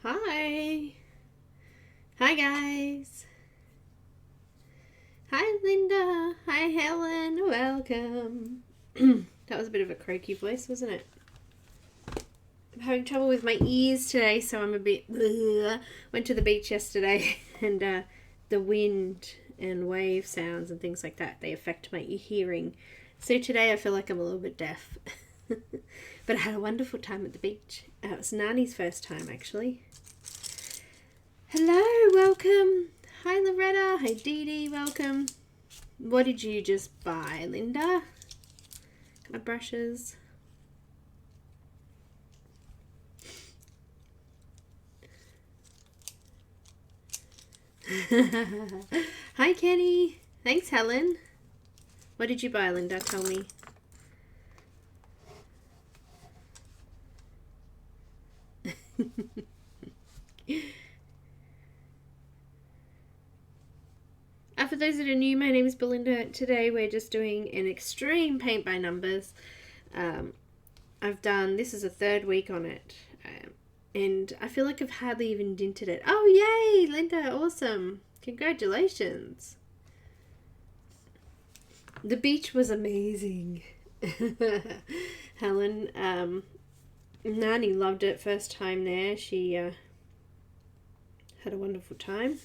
Hi. Hi, guys. Hi, Linda. Hi, Helen. Welcome. That was a bit of a croaky voice, wasn't it? I'm having trouble with my ears today, so I'm a bit... Went to the beach yesterday, and the wind and wave sounds and things like that, they affect my hearing. So today I feel like I'm a little bit deaf. But I had a wonderful time at the beach. It was Nani's first time, actually. Hello, welcome. Hi, Loretta. Hi, Dee Dee. Welcome. What did you just buy, Linda? Got my brushes. Hi, Kenny. Thanks, Helen. What did you buy, Linda? Tell me. For those that are new, my name is Belinda. Today we're just doing an extreme paint by numbers. This is a third week on it. And I feel like I've hardly even dinted it. Oh, yay, Linda, awesome. Congratulations. The beach was amazing. Helen, Nani loved it first time there. She had a wonderful time.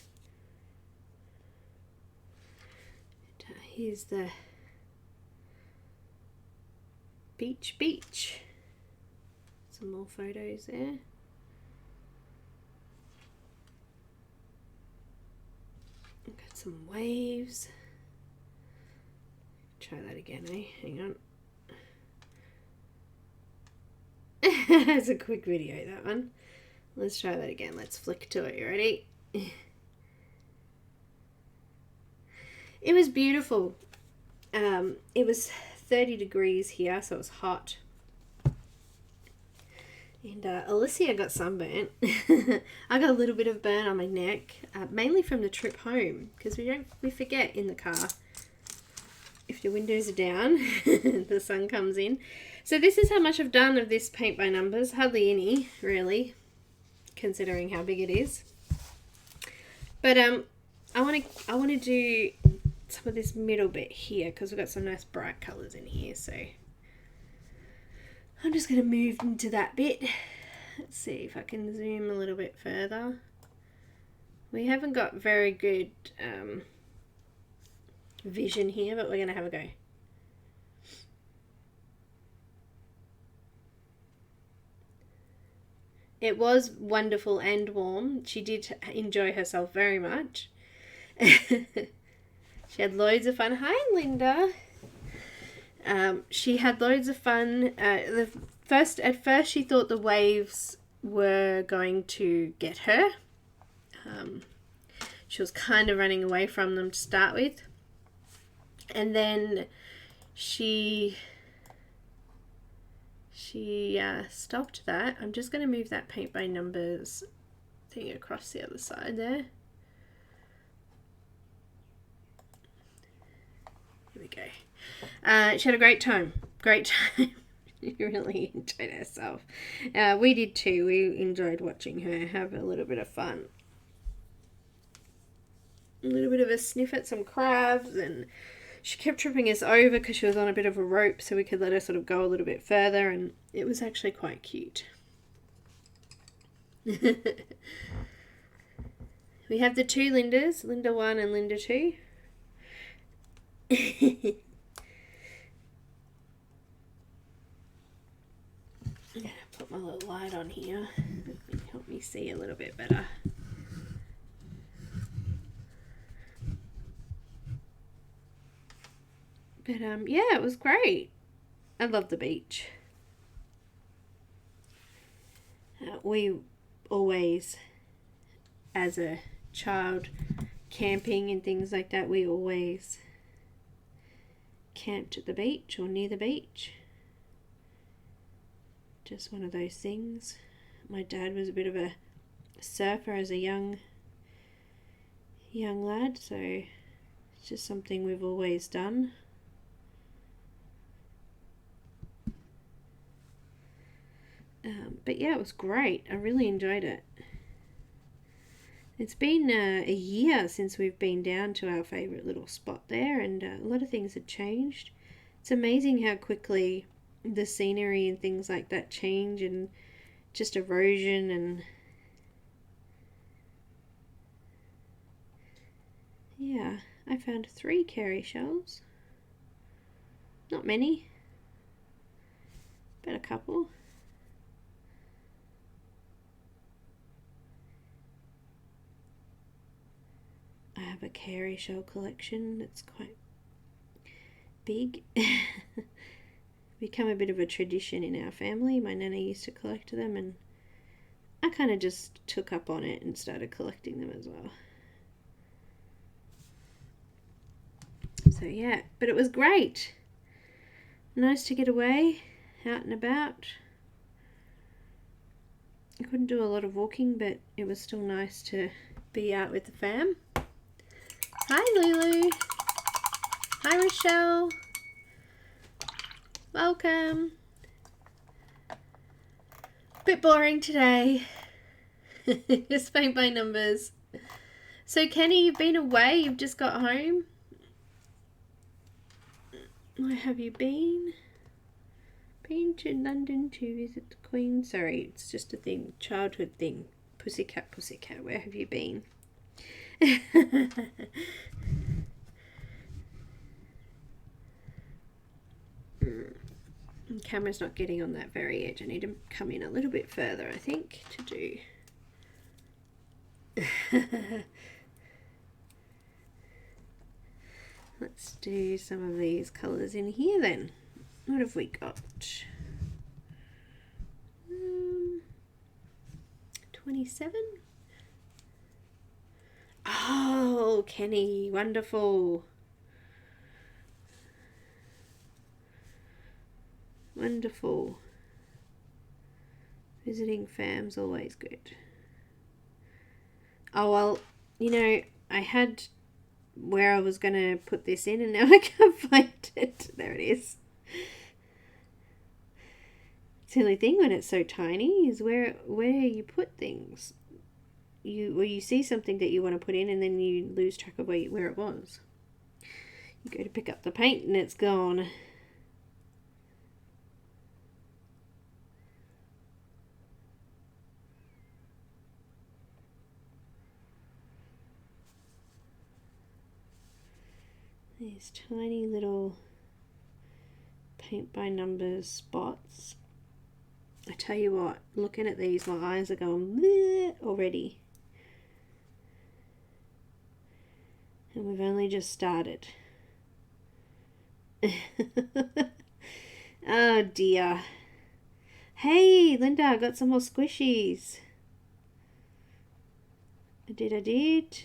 Here's the beach. Some more photos there. Got some waves. Try that again, eh? Hang on. It's a quick video, that one. Let's try that again. Let's flick to it. You ready? It was beautiful. It was 30 degrees here, so it was hot. And Alicia got sunburnt. I got a little bit of burn on my neck, mainly from the trip home, because we forget in the car. If your windows are down, the sun comes in. So this is how much I've done of this paint by numbers. Hardly any, really, considering how big it is. But I want to do some of this middle bit here because we've got some nice bright colours in here. So I'm just going to move into that bit. Let's see if I can zoom a little bit further. We haven't got very good vision here, but we're going to have a go. It was wonderful and warm. She did enjoy herself very much. She had loads of fun. Hi, Linda. She had loads of fun. At first, she thought the waves were going to get her. She was kind of running away from them to start with. And then she stopped that. I'm just going to move that paint by numbers thing across the other side there. Here we go. She had a great time. She really enjoyed herself. We did too. We enjoyed watching her have a little bit of fun. A little bit of a sniff at some crabs, and she kept tripping us over because she was on a bit of a rope so we could let her sort of go a little bit further, and it was actually quite cute. We have the two Lindas, Linda 1 and Linda 2. I'm going to put my little light on here. Help me see a little bit better. But yeah, it was great. I love the beach. We always, as a child, camping and things like that, we always camped at the beach or near the beach. Just one of those things. My dad was a bit of a surfer as a young lad, so it's just something we've always done. But yeah, it was great. I really enjoyed it. It's been a year since we've been down to our favourite little spot there, and a lot of things have changed. It's amazing how quickly the scenery and things like that change, and just erosion. And yeah, I found 3 Carey shells. Not many, but a couple. I have a Carey shell collection that's quite big. Become a bit of a tradition in our family. My nana used to collect them, and I kind of just took up on it and started collecting them as well. So yeah, but it was great. Nice to get away, out and about. I couldn't do a lot of walking, but it was still nice to be out with the fam. Hi Lulu. Hi Rochelle. Welcome. Bit boring today. Just paint by numbers. So Kenny, you've been away, you've just got home. Where have you been? Been to London to visit the Queen. Sorry, it's just a thing, childhood thing. Pussycat, pussycat, where have you been? The camera's not getting on that very edge. I need to come in a little bit further, I think, to do. Let's do some of these colours in here then. What have we got? 27? Oh, Kenny, wonderful. Wonderful. Visiting fam's always good. Oh, well, you know, I had where I was going to put this in, and now I can't find it. There it is. It's the only thing when it's so tiny is where you put things. You see something that you want to put in, and then you lose track of where it was. You go to pick up the paint and it's gone. These tiny little paint by numbers spots. I tell you what, looking at these, my eyes are going bleh already. And we've only just started. Oh dear. Hey Linda, I got some more squishies. I did.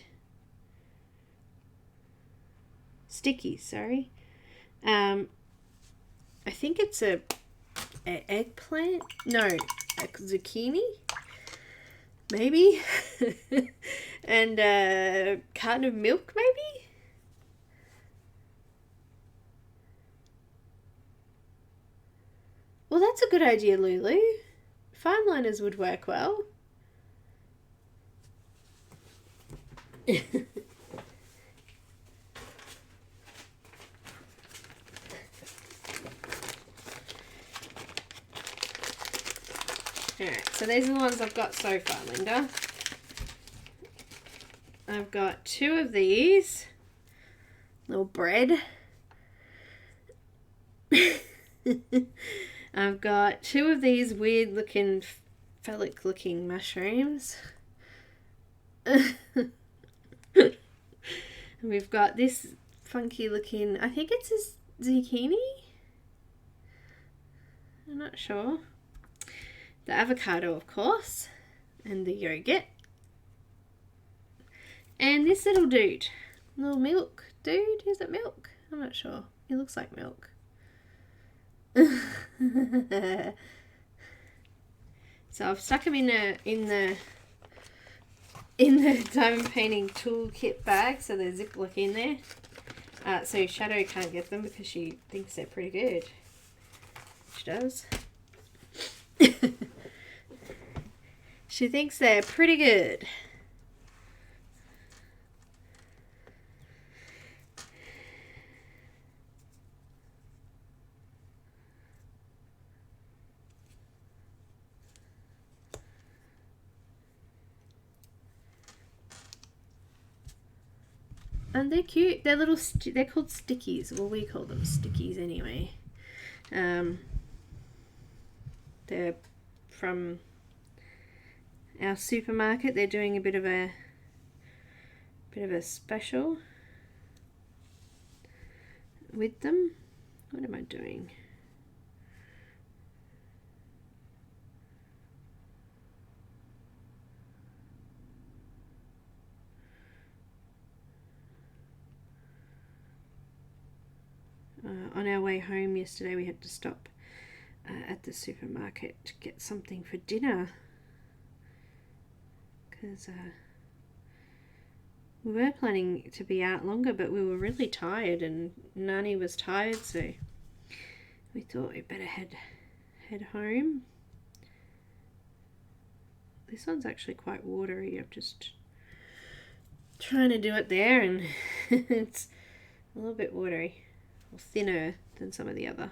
Stickies, sorry. I think it's a eggplant. No, a zucchini. Maybe. And a carton of milk, maybe. Well, that's a good idea, Lulu. Fine liners would work well. Alright, so these are the ones I've got so far, Linda. I've got 2 of these. Little bread. I've got 2 of these weird looking, phallic looking mushrooms. And we've got this funky looking, I think it's a zucchini? I'm not sure. The avocado, of course, and the yogurt. And this little dude, little milk dude, is it milk? I'm not sure. It looks like milk. So I've stuck them in the diamond painting toolkit bag, so they're Ziploc in there. So Shadow can't get them because she thinks they're pretty good. She does. She thinks they're pretty good. And they're cute. They're little, they're called stickies. Well, we call them stickies anyway. They're from our supermarket. They're doing a bit of a special with them. What am I doing? On our way home yesterday, we had to stop at the supermarket to get something for dinner because we were planning to be out longer, but we were really tired and Nani was tired, so we thought we'd better head home. This one's actually quite watery. I'm just trying to do it there and it's a little bit watery, or thinner than some of the other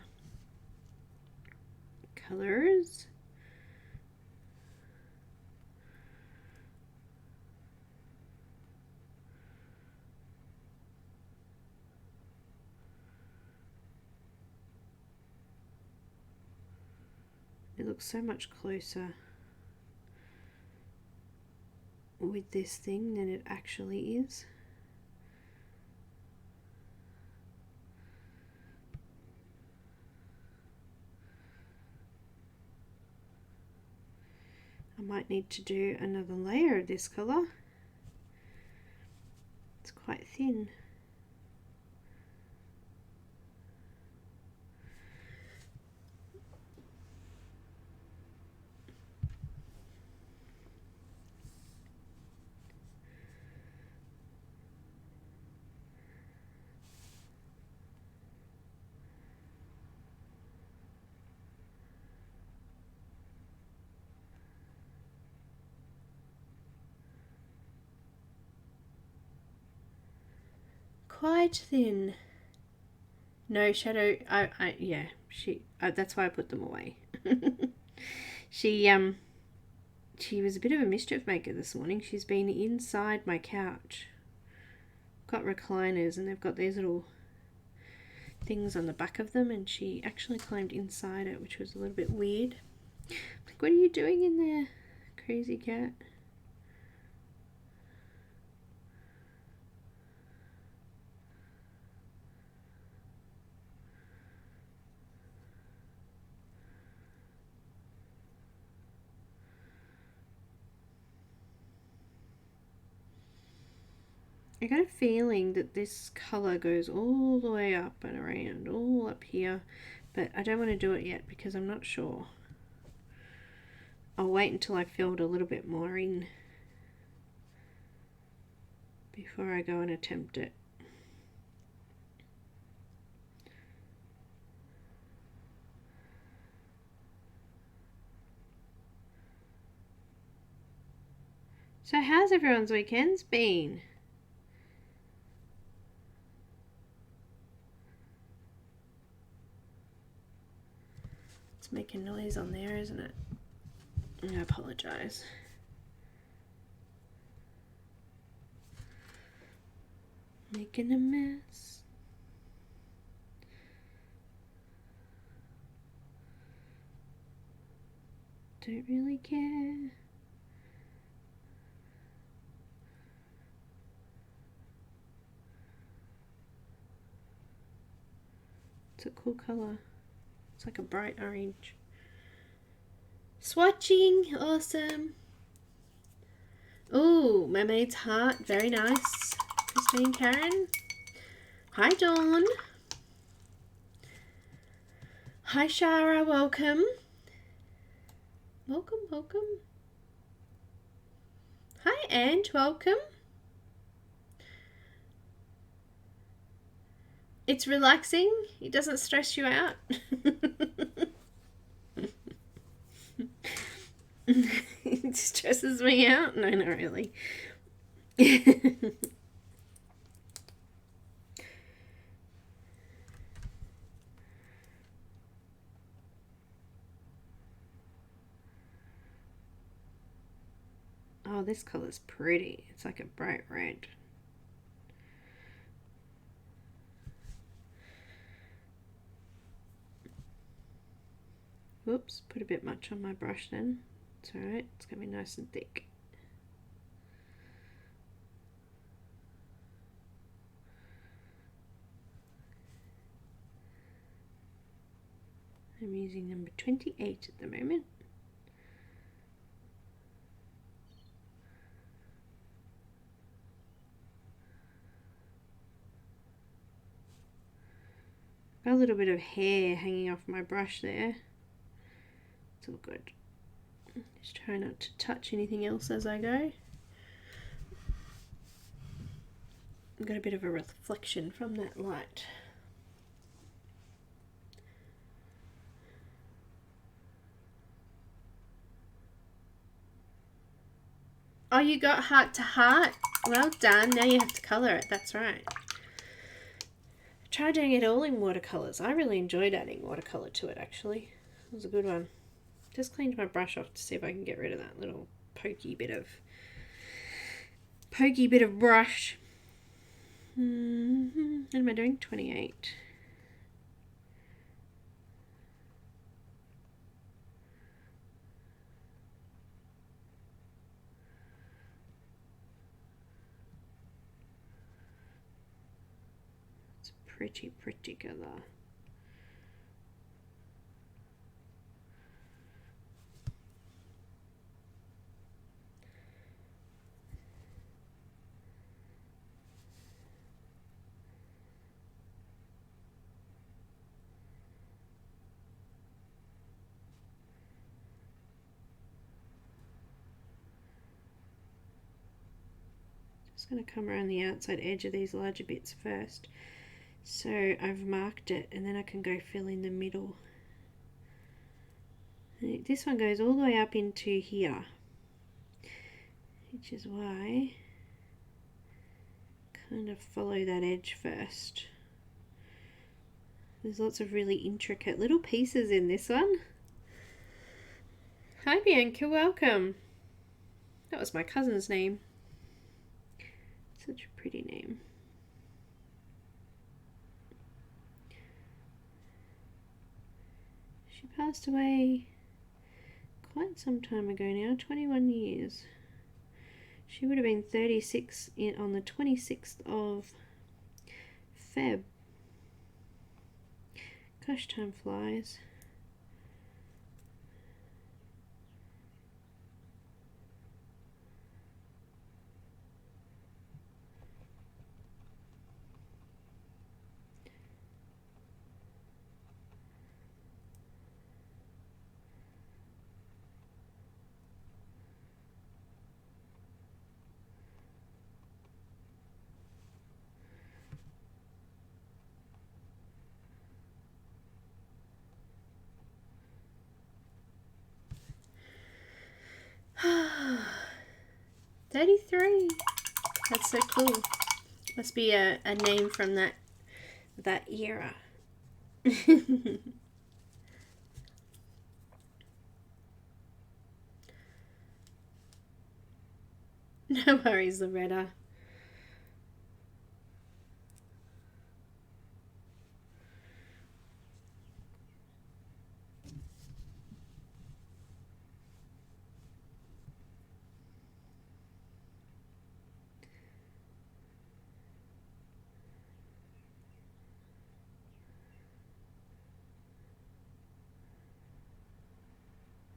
colors. It looks so much closer with this thing than it actually is. I might need to do another layer of this colour. It's quite thin. Quite thin. No shadow. Yeah, that's why I put them away. She was a bit of a mischief maker this morning. She's been inside my couch. Got recliners and they've got these little things on the back of them, and she actually climbed inside it, which was a little bit weird. Like, what are you doing in there, crazy cat? I got a feeling that this colour goes all the way up and around, all up here, but I don't want to do it yet because I'm not sure. I'll wait until I filled a little bit more in before I go and attempt it. So how's everyone's weekends been? It's making noise on there, isn't it? I apologise. Making a mess. Don't really care. It's a cool colour. It's like a bright orange. Swatching, awesome. Oh, Mermaid's Heart, very nice. Christine Caran. Hi Dawn. Hi Shara, welcome. Welcome, welcome. Hi Ange, welcome. It's relaxing. It doesn't stress you out. It stresses me out. No, not really. Oh, this color's pretty. It's like a bright red. Oops, put a bit much on my brush then. It's alright, it's going to be nice and thick. I'm using number 28 at the moment. Got a little bit of hair hanging off my brush there. It's all good. Just try not to touch anything else as I go. I've got a bit of a reflection from that light. Oh, you got heart to heart? Well done. Now you have to colour it. That's right. Try doing it all in watercolours. I really enjoyed adding watercolour to it, actually. It was a good one. Just cleaned my brush off to see if I can get rid of that little pokey bit of brush. What am I doing? 28. It's a pretty colour. Just going to come around the outside edge of these larger bits first. So I've marked it and then I can go fill in the middle. And this one goes all the way up into here, which is why kind of follow that edge first. There's lots of really intricate little pieces in this one. Hi Bianca, welcome. That was my cousin's name. Such a pretty name. She passed away quite some time ago now, 21 years. She would have been 36 on the 26th of Feb. Gosh, time flies. $33. That's so cool. Must be a name from that era. No worries, Loretta.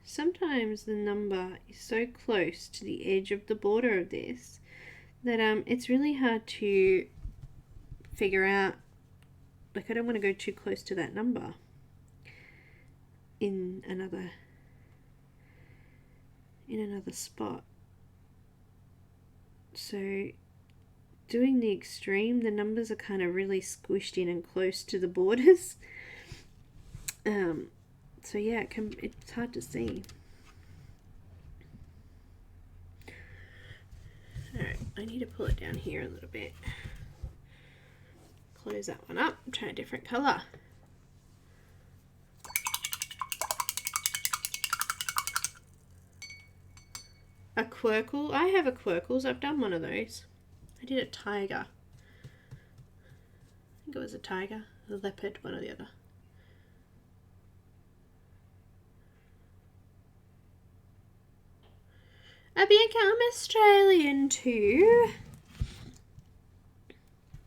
Sometimes the number is so close to the edge of the border of this that it's really hard to figure out. Like, I don't want to go too close to that number in another spot. So doing the extreme, the numbers are kind of really squished in and close to the borders. So yeah, it's hard to see. Alright, I need to pull it down here a little bit. Close that one up, try a different colour. A Quirkle? I have a Quirkles, I've done one of those. I did a tiger. I think it was a tiger, a leopard, one or the other. I'm Australian too.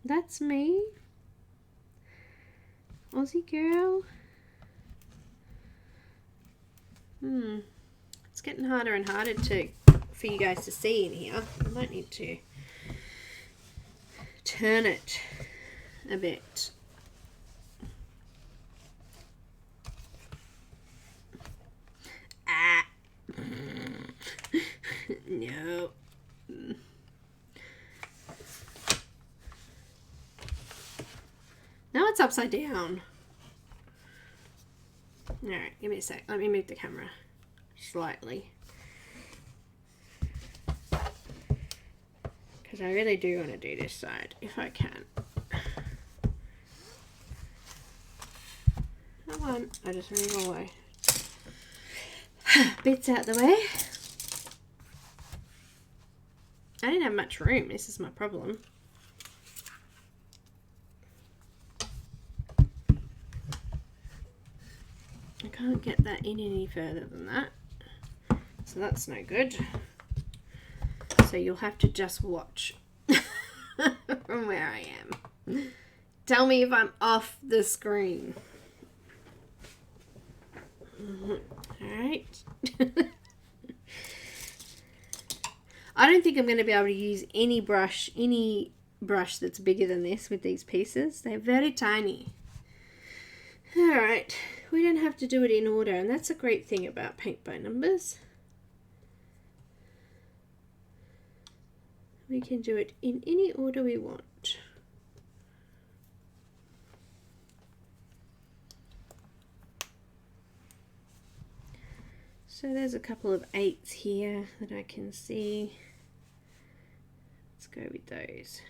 That's me. Aussie girl. It's getting harder and harder for you guys to see in here. I might need to turn it a bit. Ah. No. Now it's upside down. Alright, give me a sec. Let me move the camera slightly. Because I really do want to do this side, if I can. Come on, I just move away. Bits out the way. I didn't have much room, this is my problem. I can't get that in any further than that. So that's no good. So you'll have to just watch from where I am. Tell me if I'm off the screen. Alright. I don't think I'm going to be able to use any brush that's bigger than this with these pieces. They're very tiny. Alright, we don't have to do it in order, and that's a great thing about paint by numbers. We can do it in any order we want. So there's a couple of 8s here that I can see. Let's go with those.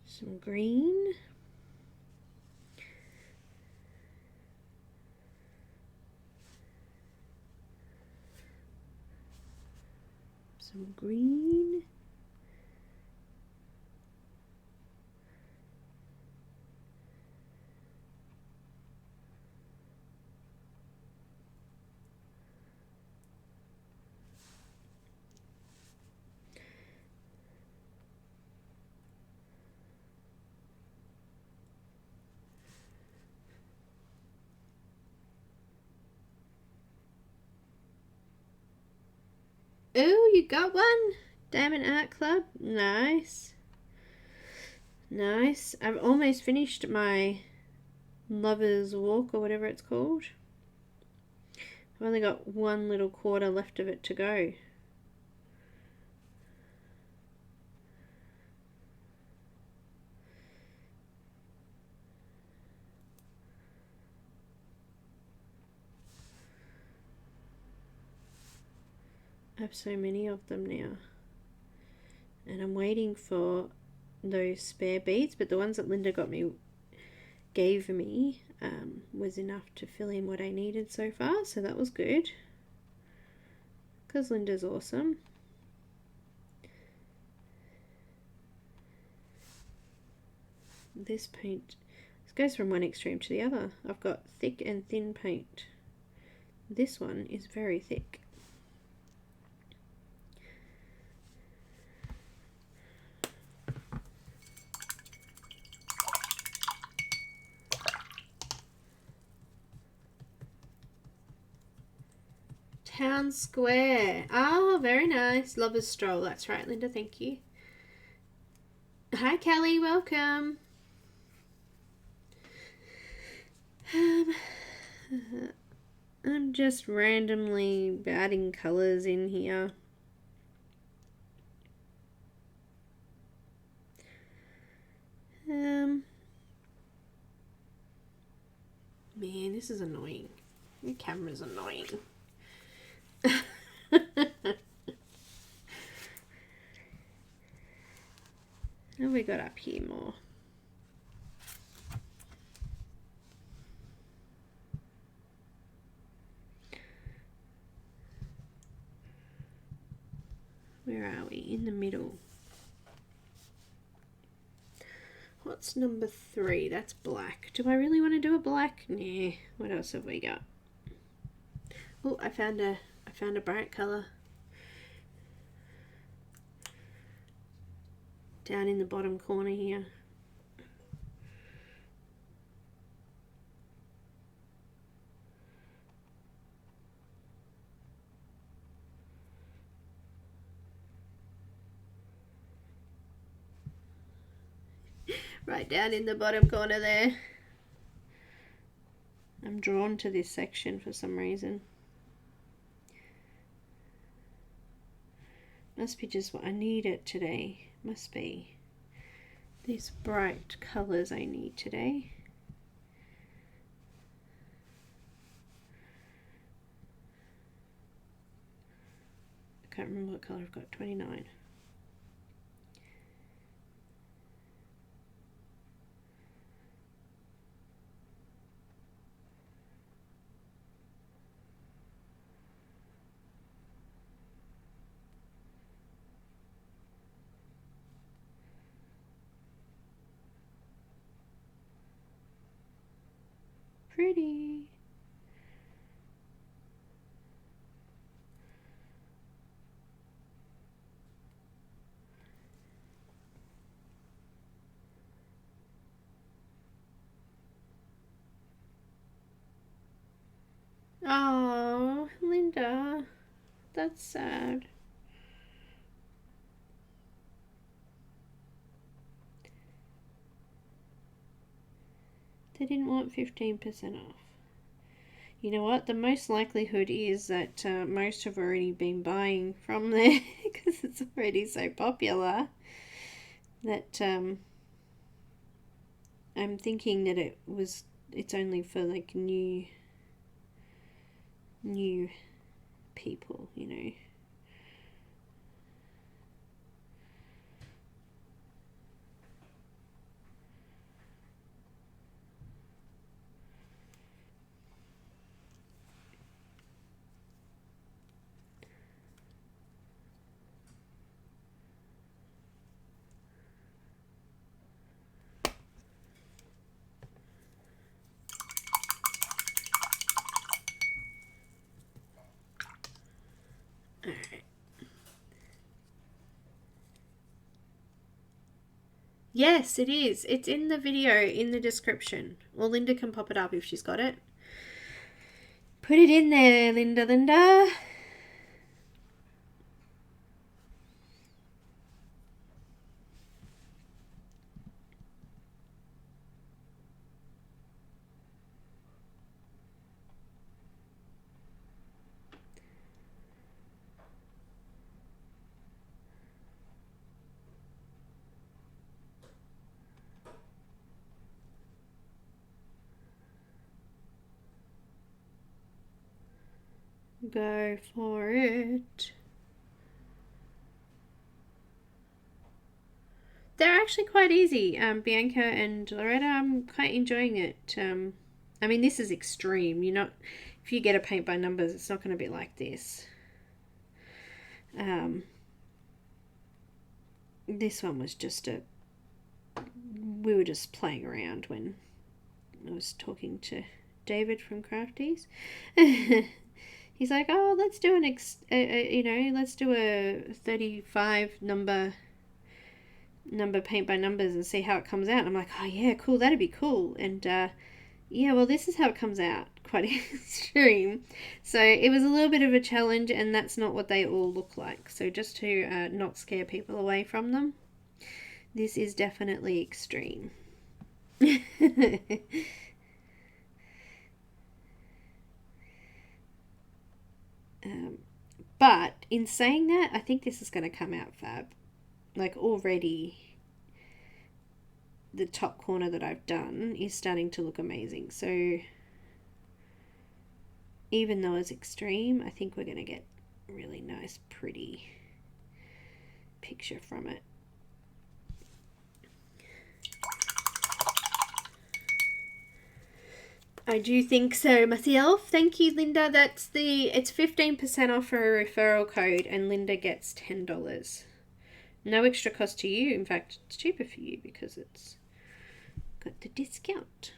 Some green. Some green. Oh, you got one? Diamond Art Club? Nice. Nice. I've almost finished my Lover's Walk or whatever it's called. I've only got one little quarter left of it to go. I have so many of them now, and I'm waiting for those spare beads, but the ones that Linda gave me was enough to fill in what I needed so far, so that was good because Linda's awesome. This paint, this goes from one extreme to the other. I've got thick and thin paint. This one is very thick. Town Square. Oh, very nice. Lover's Stroll. That's right, Linda. Thank you. Hi, Kelly. Welcome. I'm just randomly adding colours in here. Man, this is annoying. Your camera's annoying. What have we got up here more? middle. What's number 3? That's black. Do I really want to do a black? Nah. What else have we got? Oh, I found a bright colour. Down in the bottom corner here. Right down in the bottom corner there. I'm drawn to this section for some reason. Must be just what I need it today. Must be. These bright colours I need today. I can't remember what colour I've got. 29. Pretty. Oh, Linda, that's sad. They didn't want 15% off. You know what? The most likelihood is that most have already been buying from there because it's already so popular that I'm thinking that it's only for like new people, you know. Alright. Yes, it is. It's in the video, in the description. Well, Linda can pop it up if she's got it. Put it in there, Linda. Go for it. They're actually quite easy, Bianca and Loretta. I'm quite enjoying it. I mean, this is extreme. If you get a paint by numbers, it's not going to be like this. This one was just we were just playing around when I was talking to David from Crafties. He's like, oh, let's do let's do a 35 number paint by numbers and see how it comes out. And I'm like, oh yeah, cool, that'd be cool. And yeah, well, this is how it comes out, quite extreme. So it was a little bit of a challenge, and that's not what they all look like. So just to not scare people away from them, this is definitely extreme. But in saying that, I think this is going to come out fab. Like, already the top corner that I've done is starting to look amazing. So even though it's extreme, I think we're going to get a really nice, pretty picture from it. I do think so myself. Thank you, Linda. It's 15% off for a referral code, and Linda gets $10. No extra cost to you. In fact, it's cheaper for you because it's got the discount.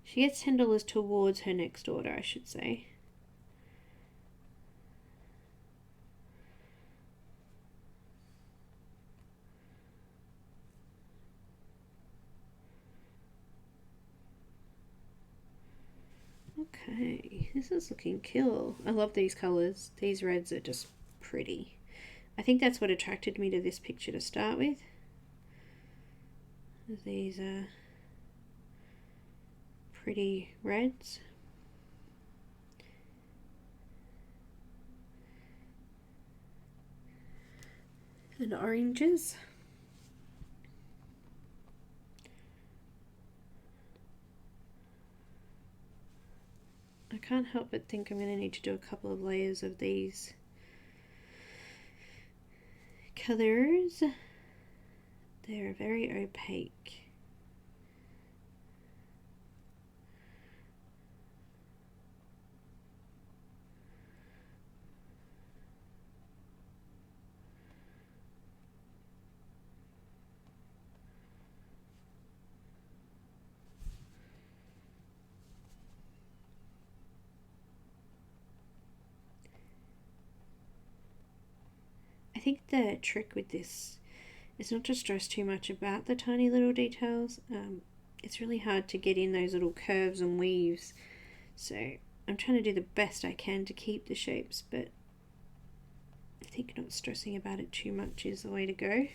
She gets $10 towards her next order, I should say. Okay, this is looking cool. I love these colours. These reds are just pretty. I think that's what attracted me to this picture to start with. These are pretty reds. And oranges. I can't help but think I'm going to need to do a couple of layers of these colours. They're very opaque. I think the trick with this is not to stress too much about the tiny little details. It's really hard to get in those little curves and weaves, so I'm trying to do the best I can to keep the shapes, but I think not stressing about it too much is the way to go.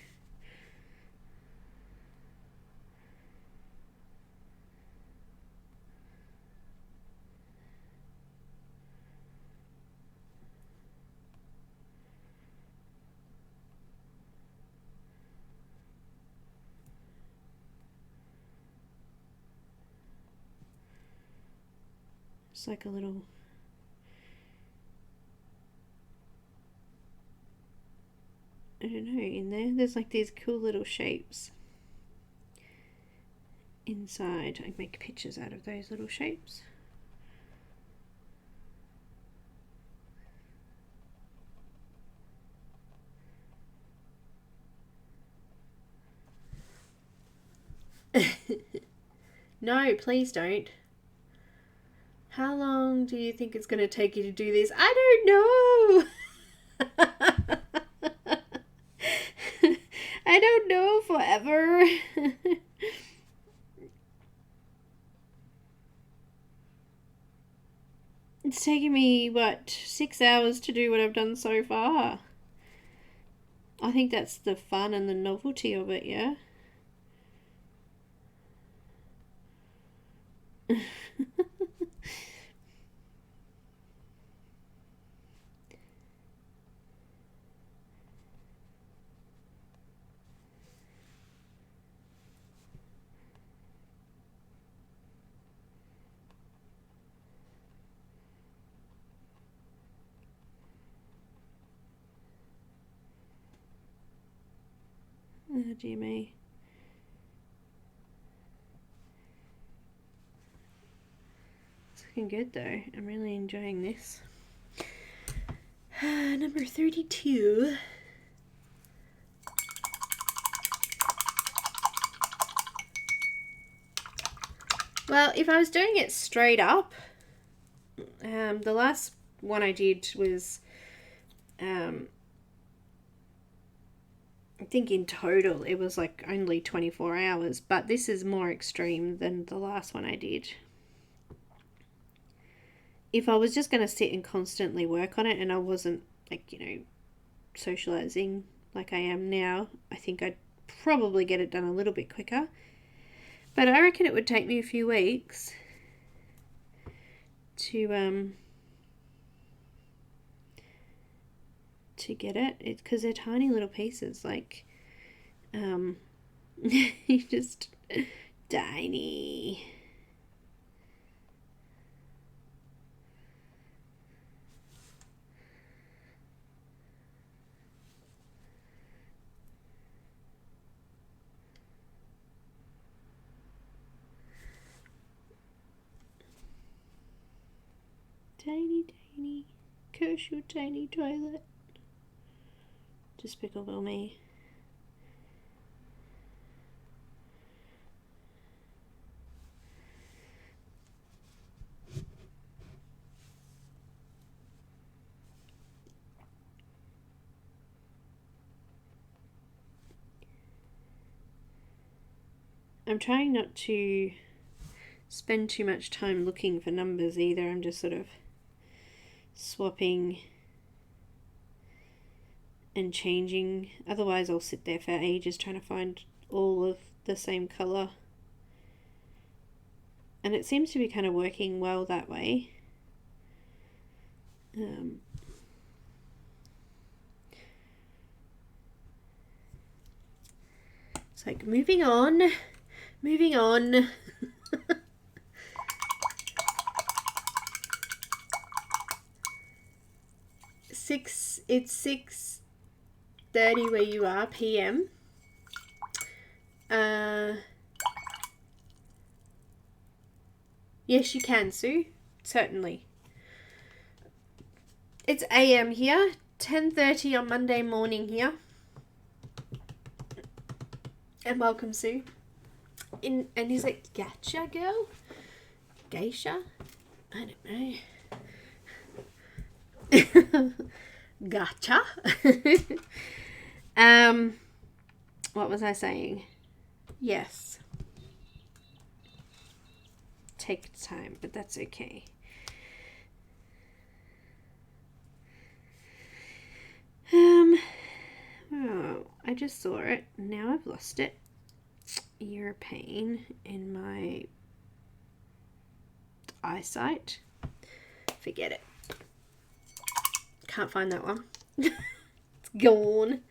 It's like a little I don't know, in there's like these cool little shapes inside. I make pictures out of those little shapes. No, please don't. How long do you think it's going to take you to do this? I don't know. I don't know, forever. It's taken me, what, 6 hours to do what I've done so far. I think that's the fun and the novelty of it, yeah? Oh, dear me. It's looking good though. I'm really enjoying this. Number 32. Well, if I was doing it straight up, the last one I did was, I think in total it was like only 24 hours, but this is more extreme than the last one I did. If I was just going to sit and constantly work on it and I wasn't, like, you know, socializing like I am now, I think I'd probably get it done a little bit quicker. But I reckon it would take me a few weeks to get it. It's because they're tiny little pieces, like, just tiny. tiny, tiny. Curse your tiny toilet. Despicable me. I'm trying not to spend too much time looking for numbers either. I'm just sort of swapping and changing. Otherwise I'll sit there for ages trying to find all of the same colour. And it seems to be kind of working well that way. It's like moving on. Moving on. It's 6:30 where you are, PM. Yes, you can, Sue. Certainly. It's AM here. 10:30 on Monday morning here. And welcome, Sue. And is it Gacha girl? Geisha? I don't know. Gotcha. What was I saying? Yes. Take time, but that's okay. Oh, I just saw it. Now I've lost it. You're a pain in my eyesight. Forget it. Can't find that one. It's gone.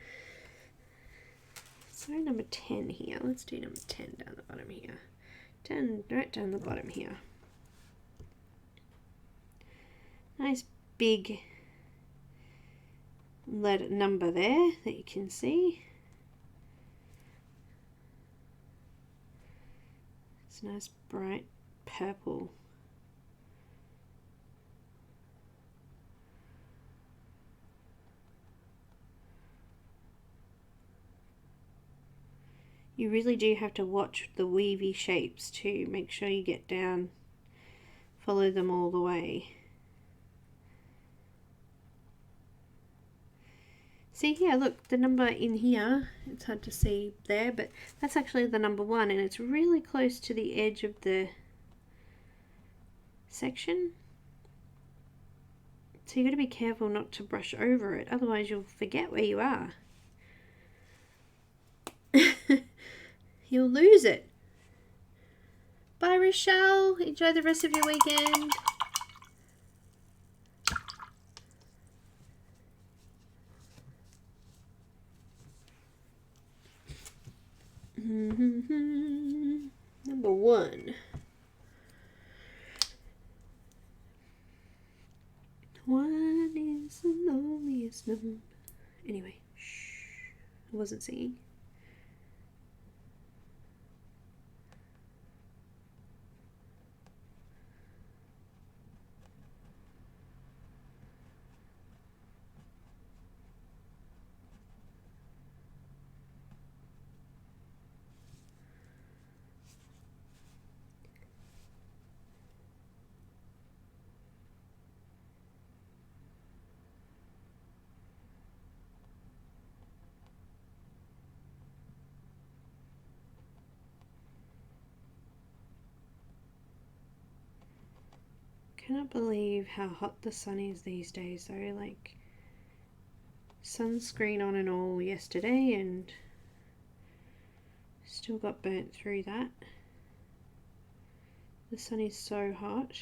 So number 10 here. Let's do number 10 down the bottom here. 10 right down the bottom here. Nice big letter number there that you can see. It's a nice bright purple. You really do have to watch the weavy shapes too. Make sure you get down, follow them all the way. See here, look, the number in here, it's hard to see there, but that's actually the number 1 and it's really close to the edge of the section. So you've got to be careful not to brush over it, otherwise you'll forget where you are. You'll lose it. Bye, Rochelle. Enjoy the rest of your weekend. Number 1. One is the loneliest number. Anyway, shh. I wasn't singing. Cannot believe how hot the sun is these days though. Like, sunscreen on and all yesterday and still got burnt through that. The sun is so hot.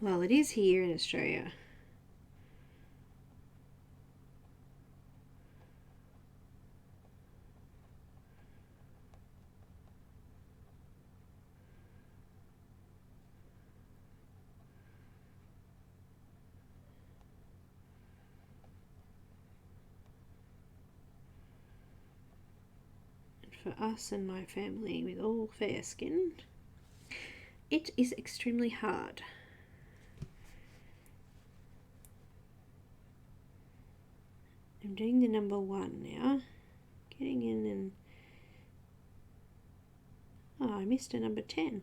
Well, it is here in Australia. for us and my family with all fair skin. It is extremely hard. I'm doing the number 1 now. Getting in and... oh, I missed a number 10.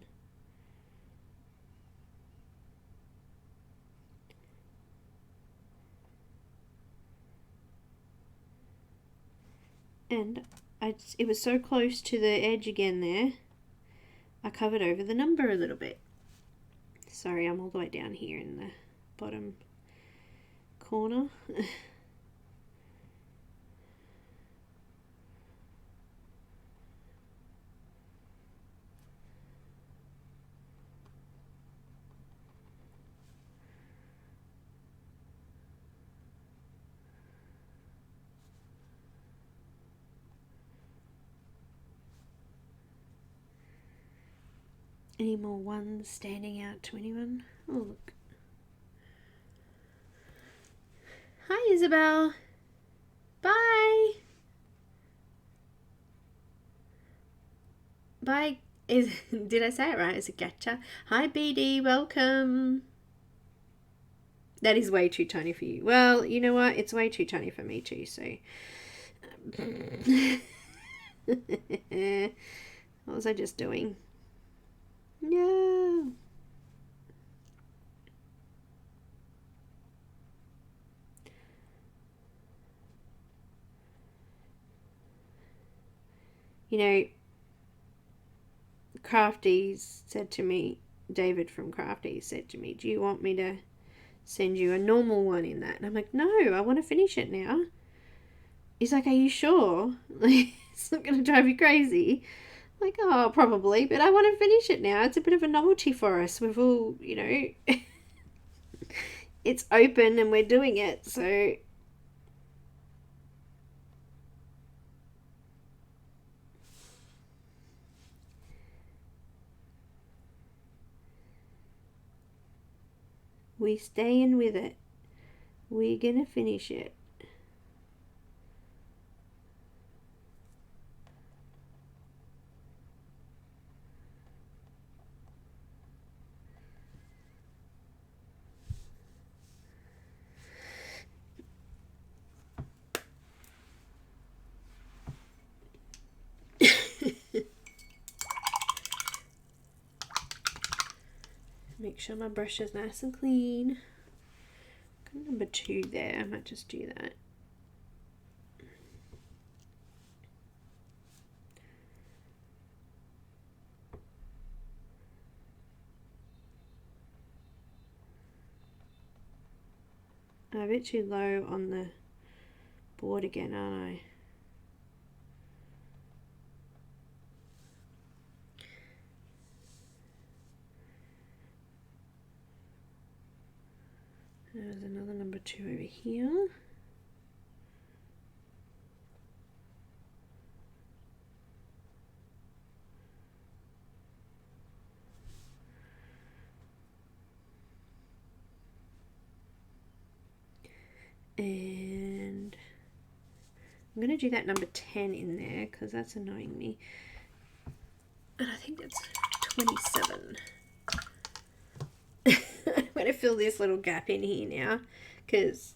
And it was so close to the edge again there, I covered over the number a little bit. Sorry, I'm all the way down here in the bottom corner. Any more ones standing out to anyone? Oh, look. Hi, Isabel. Bye. Bye. Did I say it right? It's a gotcha. Hi, BD. Welcome. That is way too tiny for you. Well, you know what? It's way too tiny for me too, so... what was I just doing? No. You know, Crafties said to me, David from Crafties said to me, do you want me to send you a normal one in that? And I'm like, no, I want to finish it now. He's like, are you sure? Like, it's not going to drive you crazy. Like, oh, probably, but I want to finish it now. It's a bit of a novelty for us. We've all, you know, it's open and we're doing it, so. We staying with it. We're going to finish it. Make sure my brush is nice and clean. Got number 2 there. I might just do that. I'm a bit too low on the board again, aren't I? There's another number 2 over here. And I'm going to do that number 10 in there because that's annoying me. And I think that's 27. I'm going to fill this little gap in here now because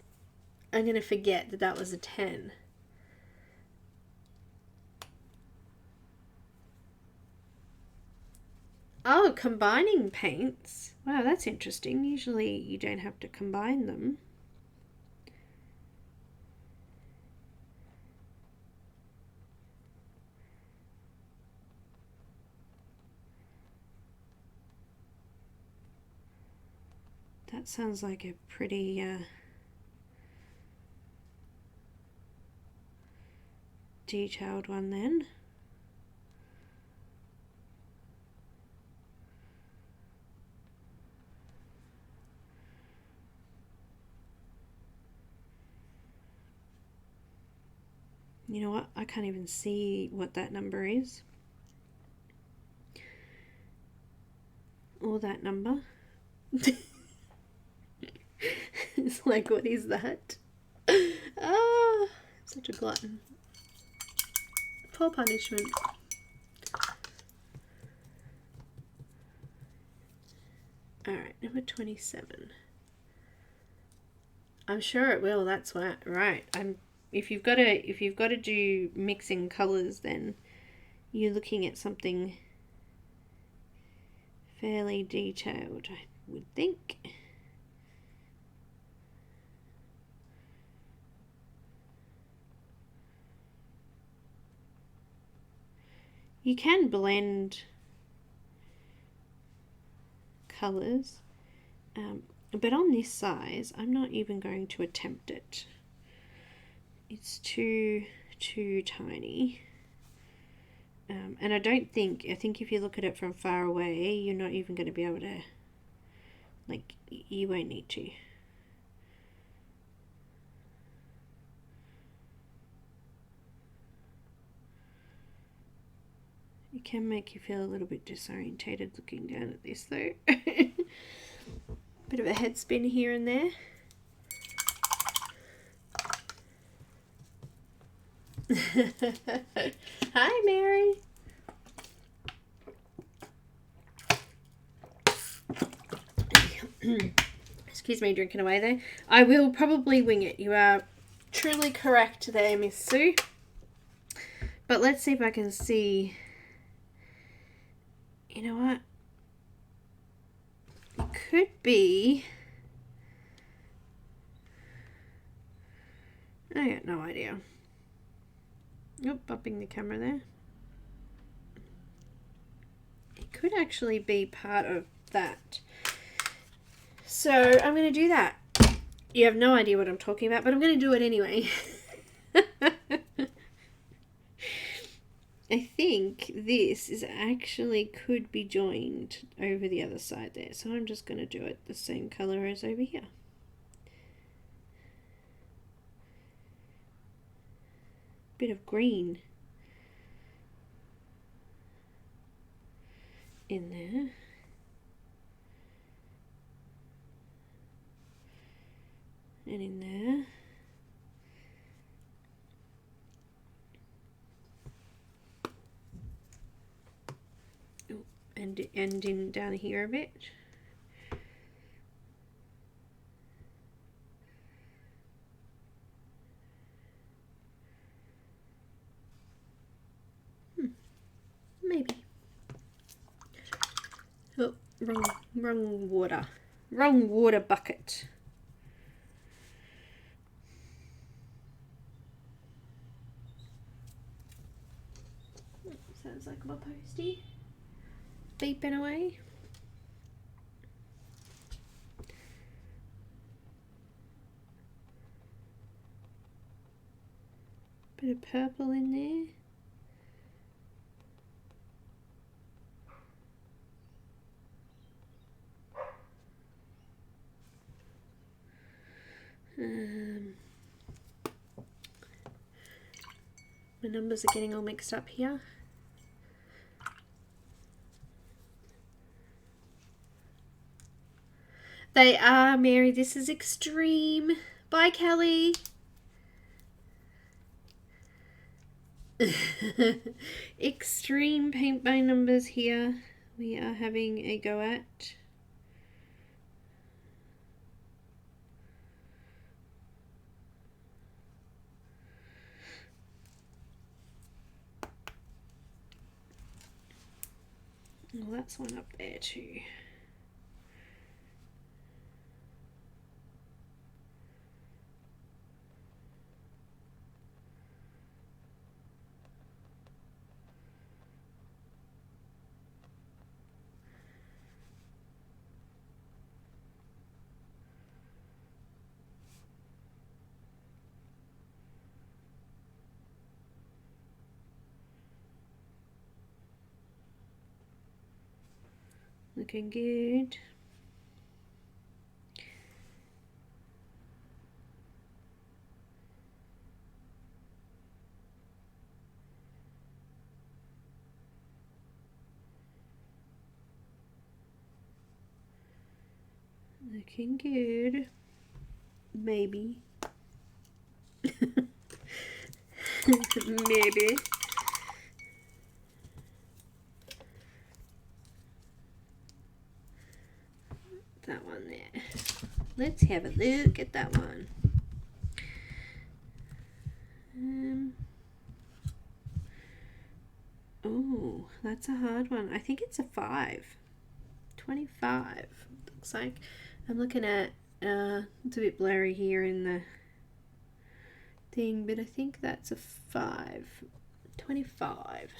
I'm going to forget that that was a 10. Oh, combining paints. Wow, that's interesting. Usually you don't have to combine them. That sounds like a pretty detailed one then. You know what? I can't even see what that number is. Or that number. It's like, what is that? Ah, such a glutton. Poor punishment. Alright, number 27. I'm sure it will, that's why. Right. If you've got to do mixing colours, then you're looking at something fairly detailed, I would think. You can blend colours, but on this size, I'm not even going to attempt it. It's too tiny. And I think if you look at it from far away, you're not even going to be able to, like, you won't need to. It can make you feel a little bit disorientated looking down at this though. Bit of a head spin here and there. Hi, Mary. Excuse me, drinking away there. I will probably wing it. You are truly correct there, Miss Sue. But let's see if I can see. You know what? It could be. I got no idea. Nope, bumping the camera there. It could actually be part of that. So I'm going to do that. You have no idea what I'm talking about, but I'm going to do it anyway. I think this is actually could be joined over the other side there. So I'm just going to do it the same color as over here. Bit of green in there. And in there. And in down here a bit. Maybe. Oh, wrong water. Wrong water bucket. Sounds like my postie. Beeping away. Bit of purple in there. My numbers are getting all mixed up here. They are, Mary. This is extreme. Bye, Kelly. Extreme paint by numbers here. We are having a go at. Well, that's one up there too. Looking good. Looking good. Maybe. Maybe. that one there. Let's have a look at that one. Oh, that's a hard one. I think it's a 5. 25. Looks like. I'm looking at, it's a bit blurry here in the thing, but I think that's a 5. 25.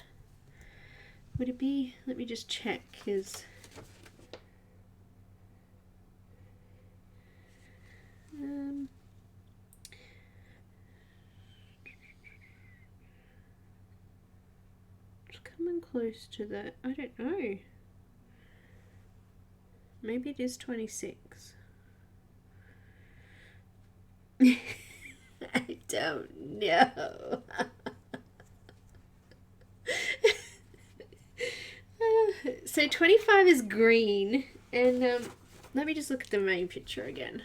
Would it be? Let me just check, because it's coming close to that. I don't know. Maybe it is 26. I don't know. So 25 is green, and let me just look at the main picture again.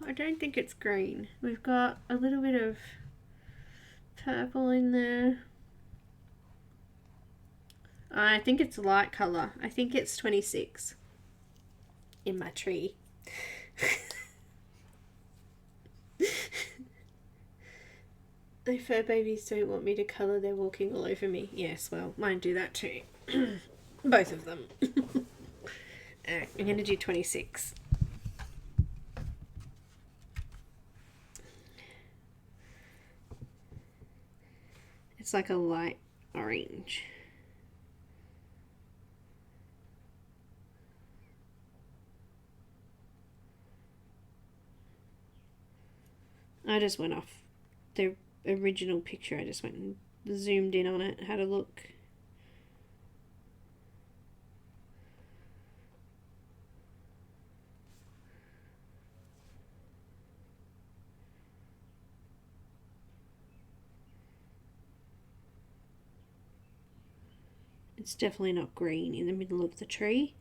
I don't think it's green. We've got a little bit of purple in there. I think it's light colour. I think it's 26 in my tree. The fur babies don't want me to colour, they're walking all over me. Yes, well, mine do that too. Both of them. Alright, I'm going to do 26. It's like a light orange. I just went off the original picture. I just went and zoomed in on it, had a look. It's definitely not green in the middle of the tree.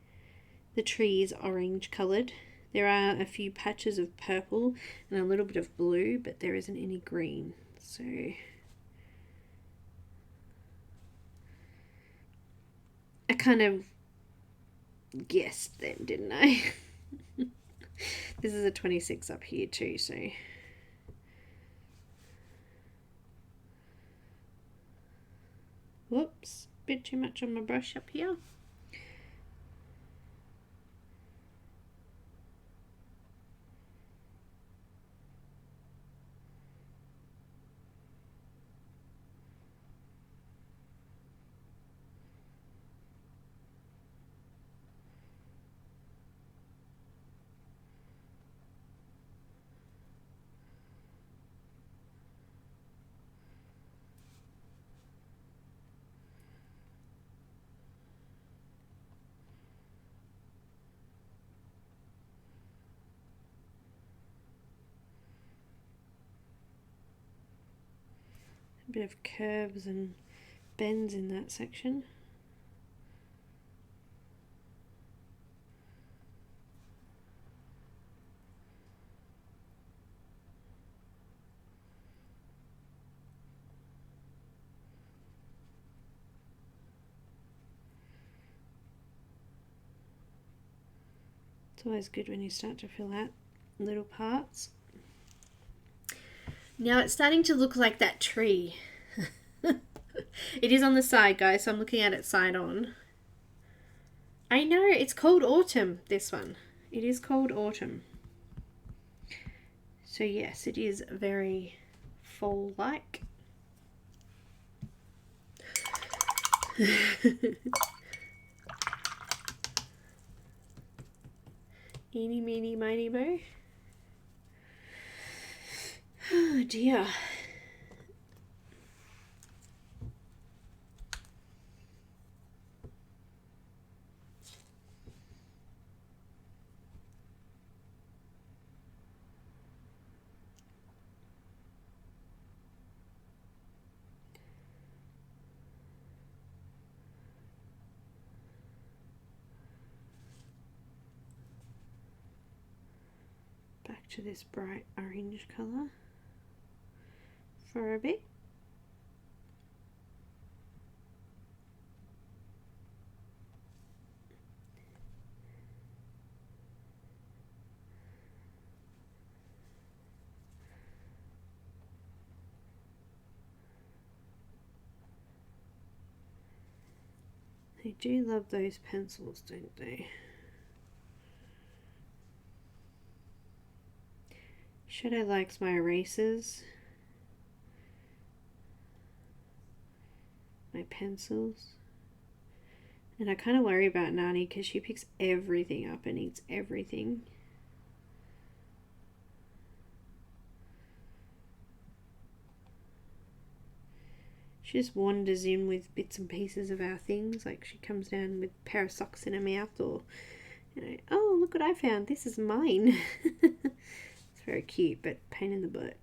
The tree is orange coloured. There are a few patches of purple and a little bit of blue, but there isn't any green. So I kind of guessed then, didn't I? This is a 26 up here too, so whoops, bit too much on my brush up here. A bit of curves and bends in that section. It's always good when you start to fill out little parts. Now it's starting to look like that tree. It is on the side, guys, so I'm looking at it side on. I know, it's called autumn, this one. It is called autumn. So yes, it is very fall-like. Eeny, meeny, miny, mo. Oh dear. Back to this bright orange colour for a bit. They do love those pencils, don't they? Shadow likes my erasers, my pencils. And I kind of worry about Nani because she picks everything up and eats everything. She just wanders in with bits and pieces of our things, like she comes down with a pair of socks in her mouth, or, you know, oh, look what I found, this is mine. It's very cute, but pain in the butt.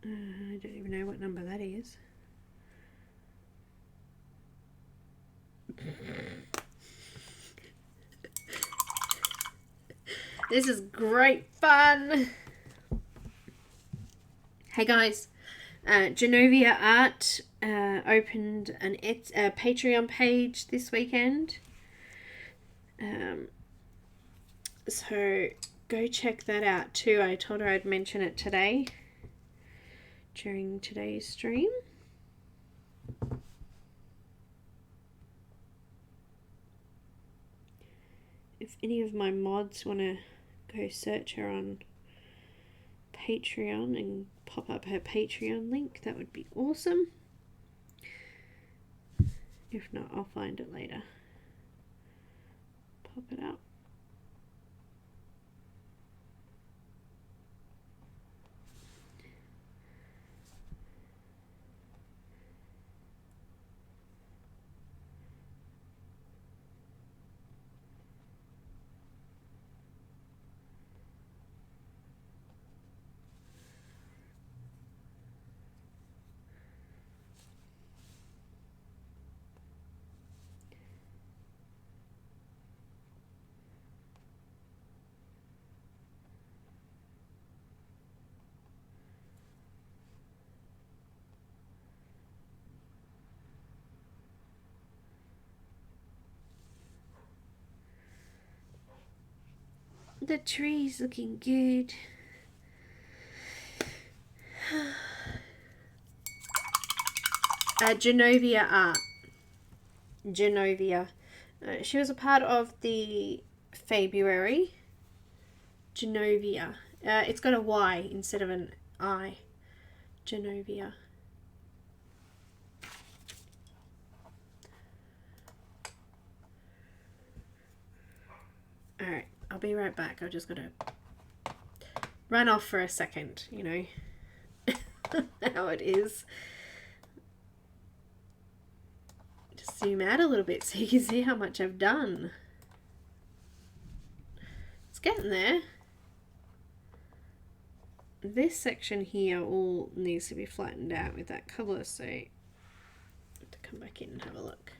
I don't even know what number that is. This is great fun. Hey guys, Genovia Art opened a Patreon page this weekend. So go check that out too. I told her I'd mention it today during today's stream. If any of my mods want to go search her on Patreon and pop up her Patreon link, that would be awesome. If not, I'll find it later. Pop it up. The tree's looking good. Genovia Art. Genovia. She was a part of the February. Genovia. It's got a Y instead of an I. Genovia. Alright, I'll be right back. I've just got to run off for a second, you know. How it is. Just zoom out a little bit so you can see how much I've done. It's getting there. This section here all needs to be flattened out with that colour, so I have to come back in and have a look.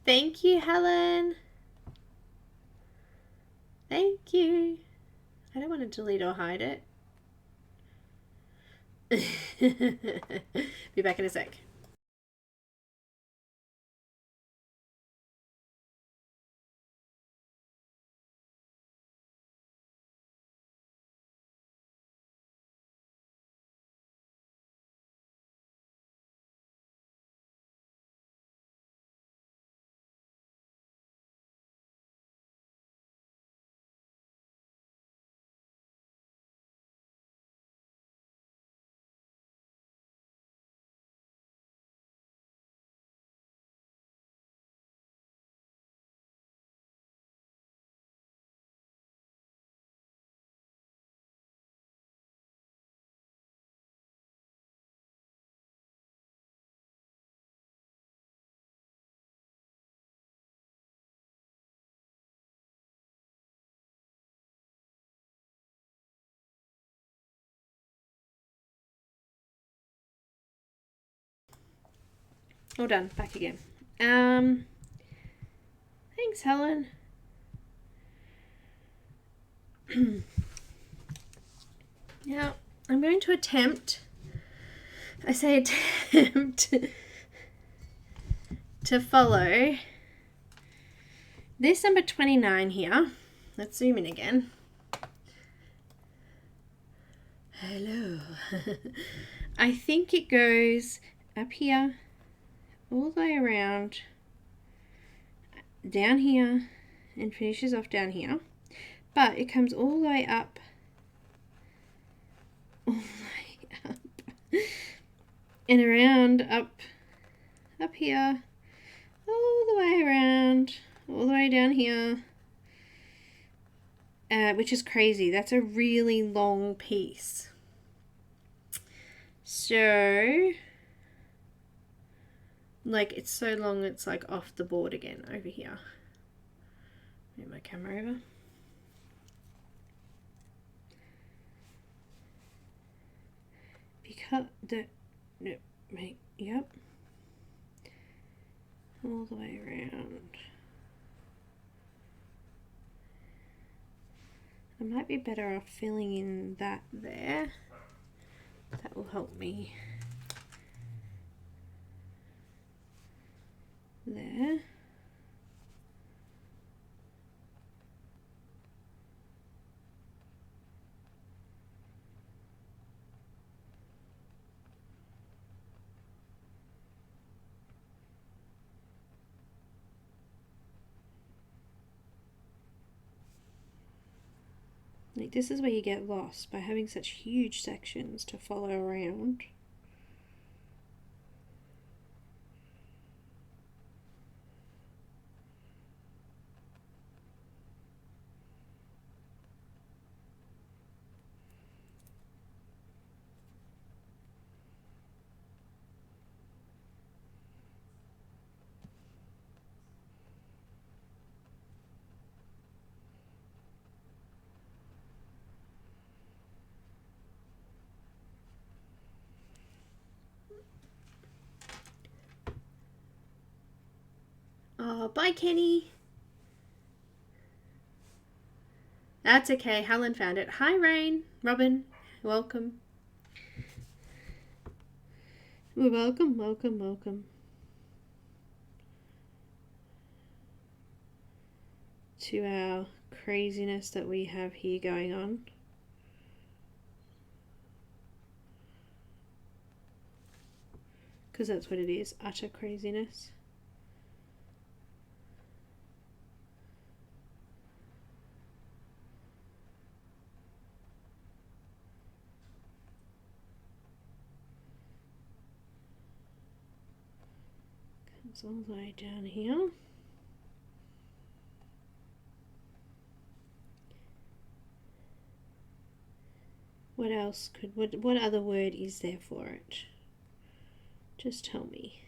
Thank you, Helen. Thank you. I don't want to delete or hide it. Be back in a sec. All done. Back again. Thanks, Helen. Now, I'm going to attempt, I say attempt, to follow this number 29 here. Let's zoom in again. Hello. I think it goes up here, all the way around, down here, and finishes off down here. But it comes all the way up, and around, up here, all the way around, all the way down here, which is crazy. That's a really long piece. So, like, it's so long it's like off the board again over here. Move my camera over. Because yep, all the way around. I might be better off filling in that there. That will help me. There. Like, this is where you get lost by having such huge sections to follow around. Oh, bye, Kenny. That's okay. Helen found it. Hi, Rain. Robin. Welcome. Welcome, welcome, welcome. To our craziness that we have here going on. Because that's what it is. Utter craziness. It's all the way down here. What else could, what other word is there for it? Just tell me.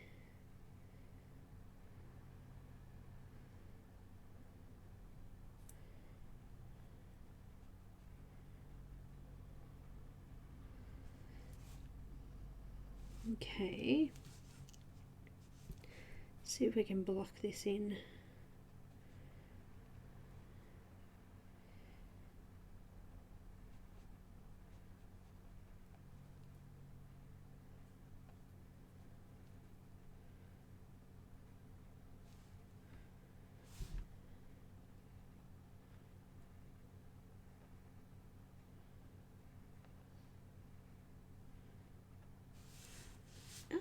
Okay. See if we can block this in. Oh.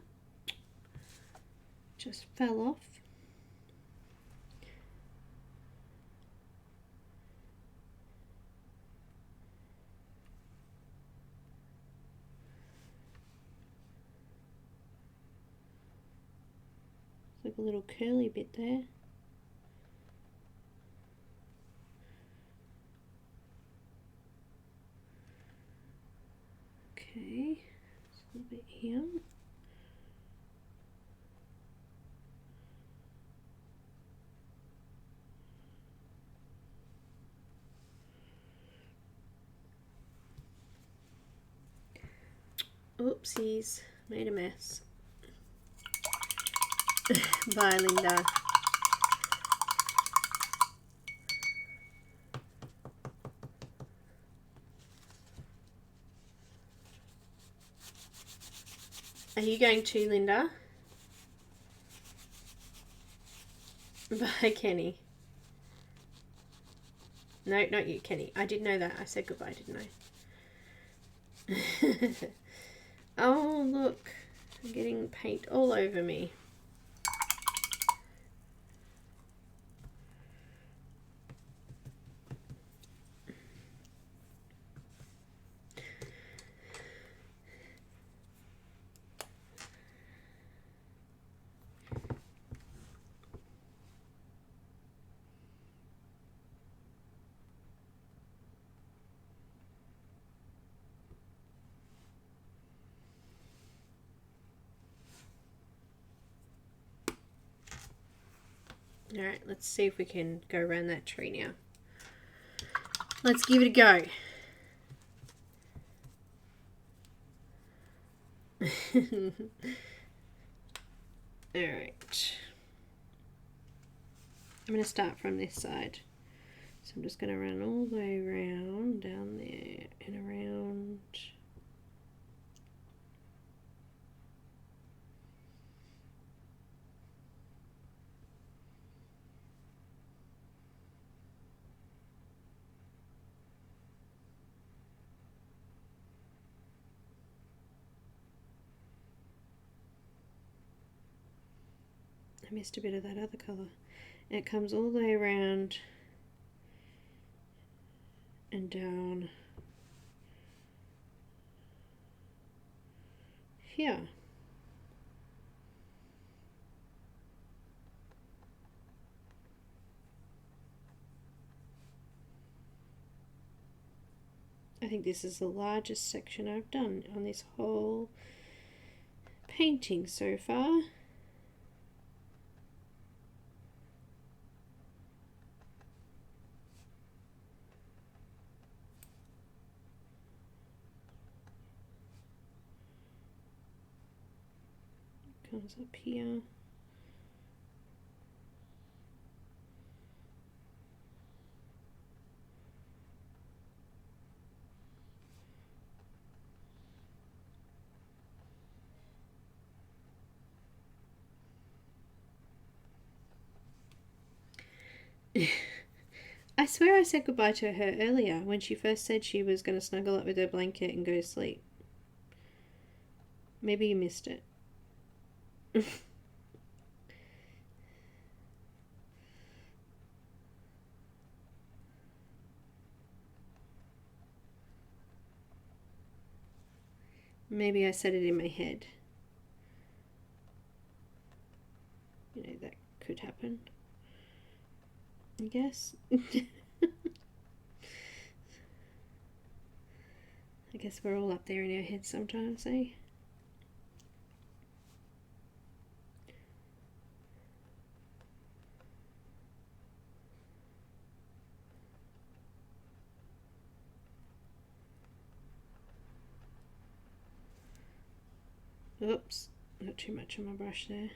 Just fell off. Like a little curly bit there. Okay, just a little bit here. Oopsies, made a mess. Bye, Linda. Are you going too, Linda? Bye, Kenny. No, not you, Kenny. I did know that. I said goodbye, didn't I? Oh, look. I'm getting paint all over me. Alright, let's see if we can go around that tree now. Let's give it a go. Alright. I'm going to start from this side. So I'm just going to run all the way around, down there, and around. I missed a bit of that other colour. And it comes all the way around and down here. I think this is the largest section I've done on this whole painting so far. Comes up here. I swear I said goodbye to her earlier when she first said she was going to snuggle up with her blanket and go to sleep. Maybe you missed it. Maybe I said it in my head. You know, that could happen, I guess. I guess we're all up there in our heads sometimes, eh? Oops, not too much on my brush there.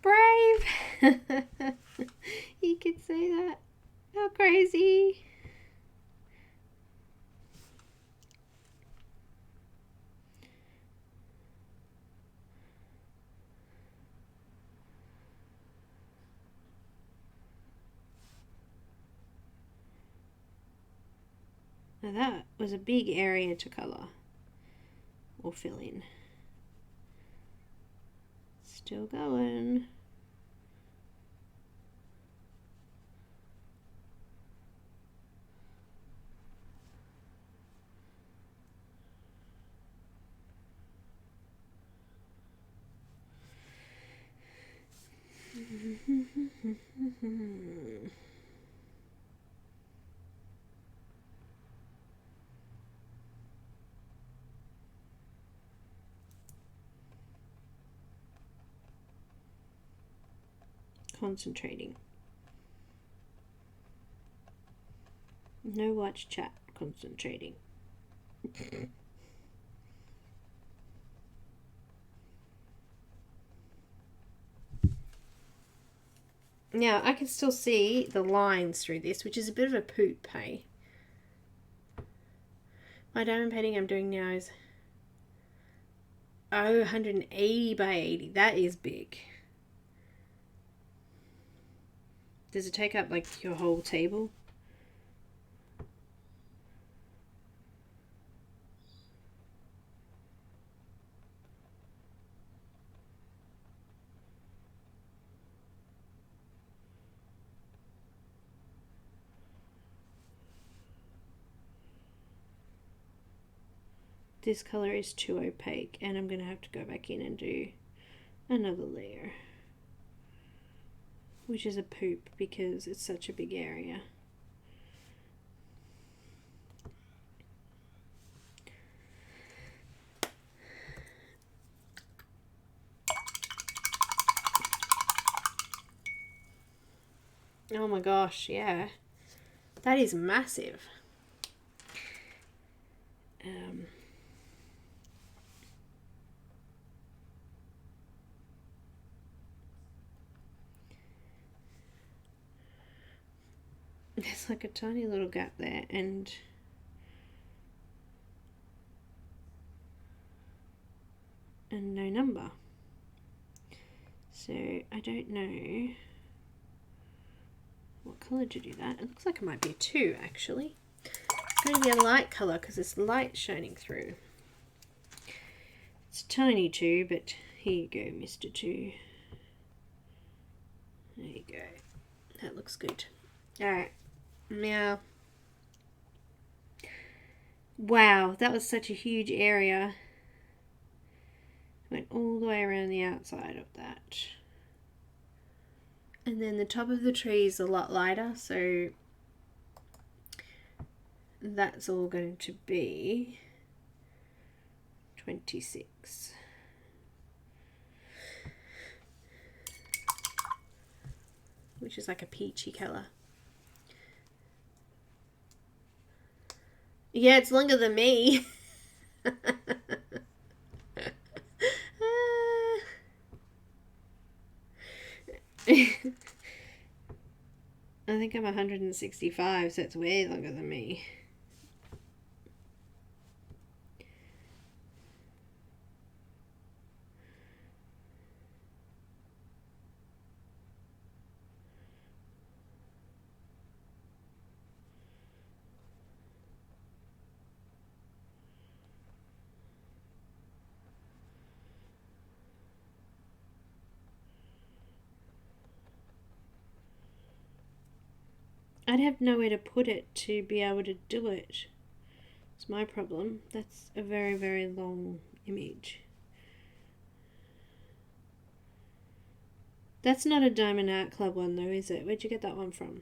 Brave! You could say that. How crazy. Now that was a big area to colour or fill in. Still going. concentrating. No watch chat, concentrating. Now, I can still see the lines through this, which is a bit of a poop, hey? My diamond painting I'm doing now is 180 by 80. That is big. Does it take up like your whole table? This color is too opaque and I'm going to have to go back in and do another layer, which is a poop because it's such a big area. Oh my gosh, yeah. That is massive. There's like a tiny little gap there and no number. So I don't know what colour to do that. It looks like it might be a 2 actually. It's going to be a light colour because it's light shining through. It's a tiny 2, but here you go, Mr. 2. There you go. That looks good. Alright. Now, wow, that was such a huge area. Went all the way around the outside of that. And then the top of the tree is a lot lighter, so that's all going to be 26. Which is like a peachy colour. Yeah, it's longer than me. I think I'm 165, so it's way longer than me. I'd have nowhere to put it to be able to do it. It's my problem. That's a very, very long image. That's not a Diamond Art Club one though, is it? Where'd you get that one from?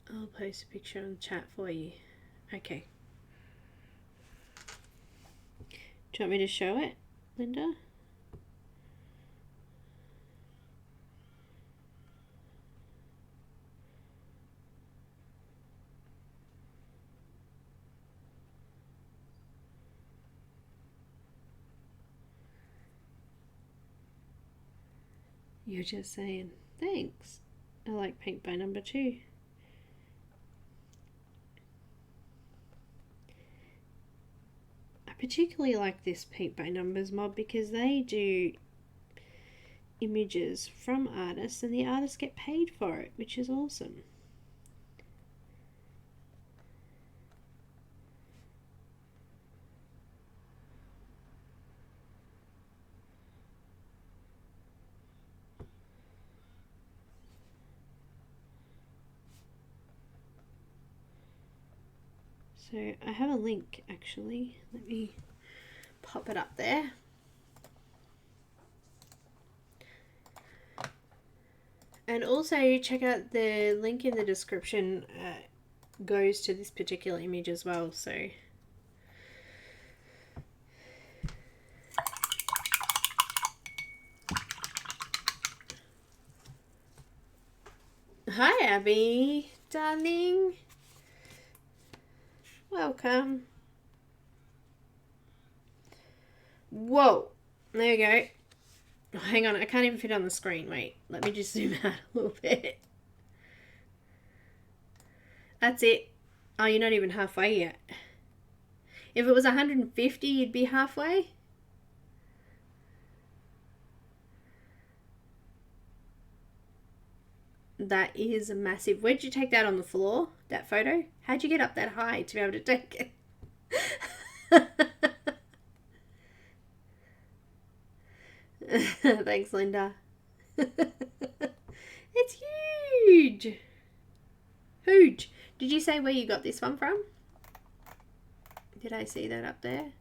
I'll post a picture on the chat for you. Okay. Do you want me to show it, Linda? You're just saying, thanks. I like paint by number 2. I particularly like this paint by numbers mod because they do images from artists and the artists get paid for it, which is awesome. So I have a link actually. Let me pop it up there. And also check out the link in the description goes to this particular image as well. So hi Abby, darling. Welcome. Whoa, there you go. Oh, hang on, I can't even fit on the screen. Wait, let me just zoom out a little bit. That's it. Oh, you're not even halfway yet. If it was 150, you'd be halfway. That is massive. Where'd you take that on the floor, that photo? How'd you get up that high to be able to take it? Thanks, Linda. It's huge. Huge. Did you say where you got this one from? Did I see that up there?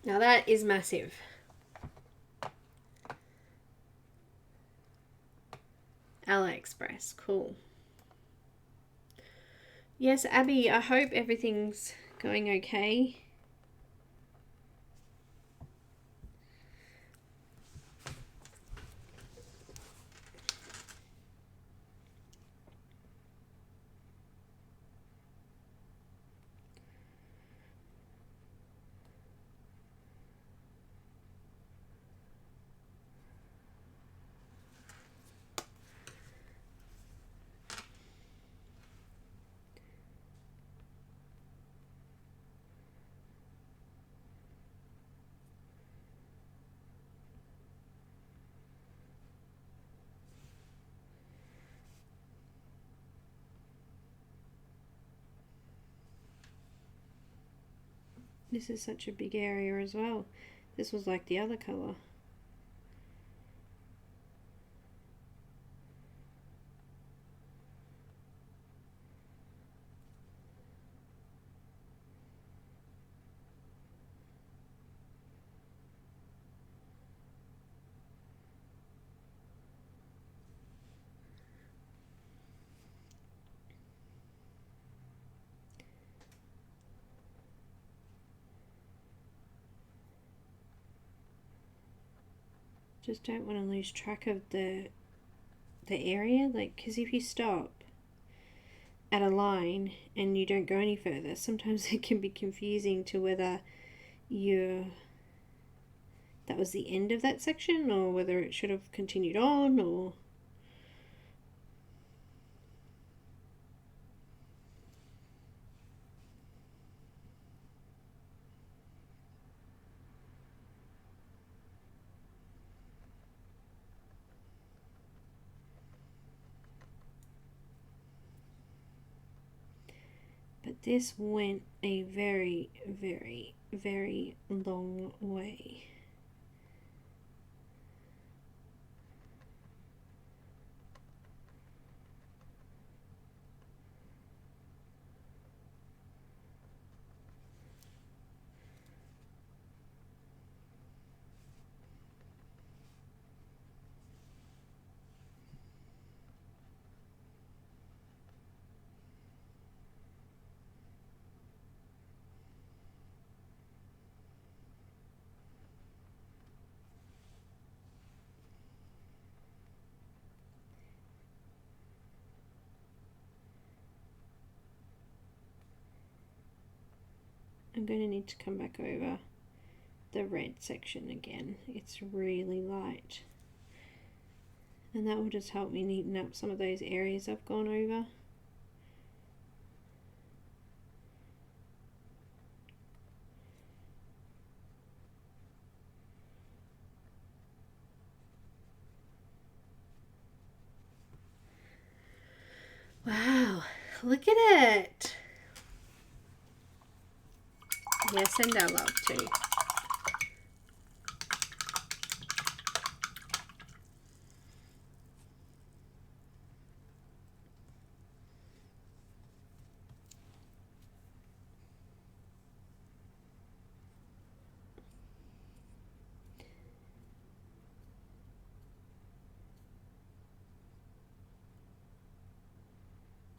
Now that is massive. AliExpress, cool. Yes, Abby, I hope everything's going okay. This is such a big area as well. This was like the other colour. Just don't want to lose track of the area, like, because if you stop at a line and you don't go any further, sometimes it can be confusing to whether that was the end of that section or whether it should have continued on or... But this went a very, very, very long way. I'm going to need to come back over the red section again. It's really light. And that will just help me neaten up some of those areas I've gone over. Wow, look at it. Yeah, send our love too.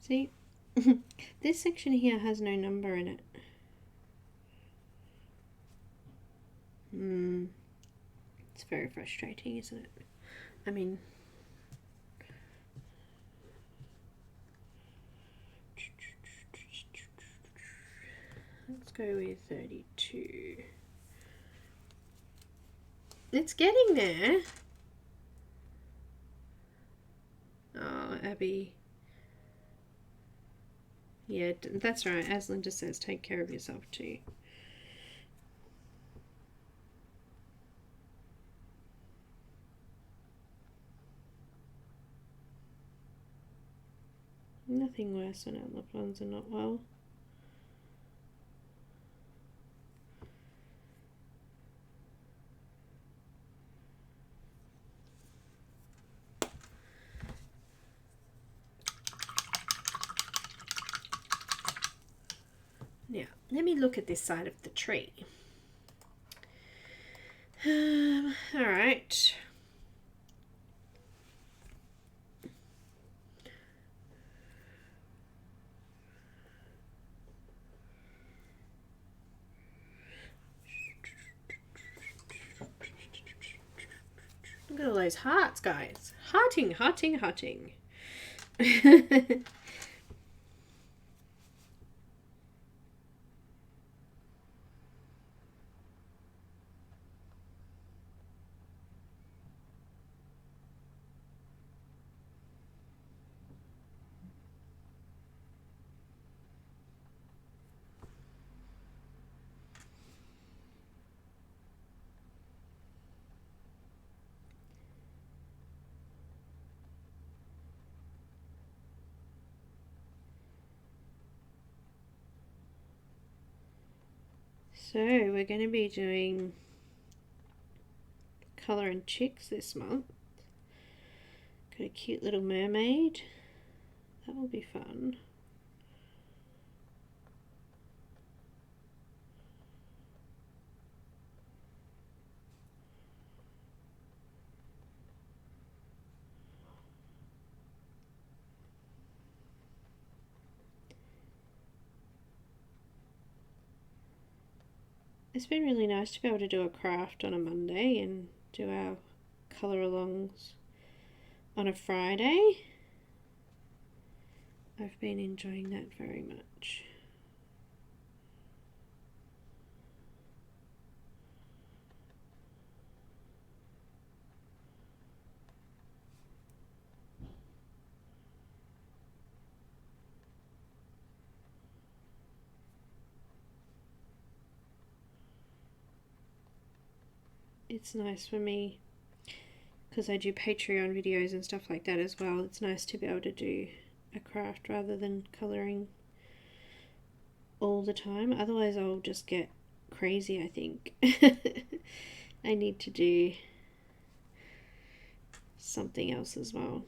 See, this section here has no number in it. It's very frustrating, isn't it? I mean, let's go with 32. It's getting there. Oh, Abby. Yeah, that's right. As Linda says, take care of yourself too. Nothing worse when our loved ones are not well. Now, let me look at this side of the tree. All right. Look at all those hearts, guys. Hearting, hearting, hearting. So we're going to be doing Colour and Chicks this month. Got a cute little mermaid. That will be fun. It's been really nice to be able to do a craft on a Monday and do our colour alongs on a Friday. I've been enjoying that very much. It's nice for me because I do Patreon videos and stuff like that as well. It's nice to be able to do a craft rather than colouring all the time. Otherwise I'll just get crazy, I think. I need to do something else as well.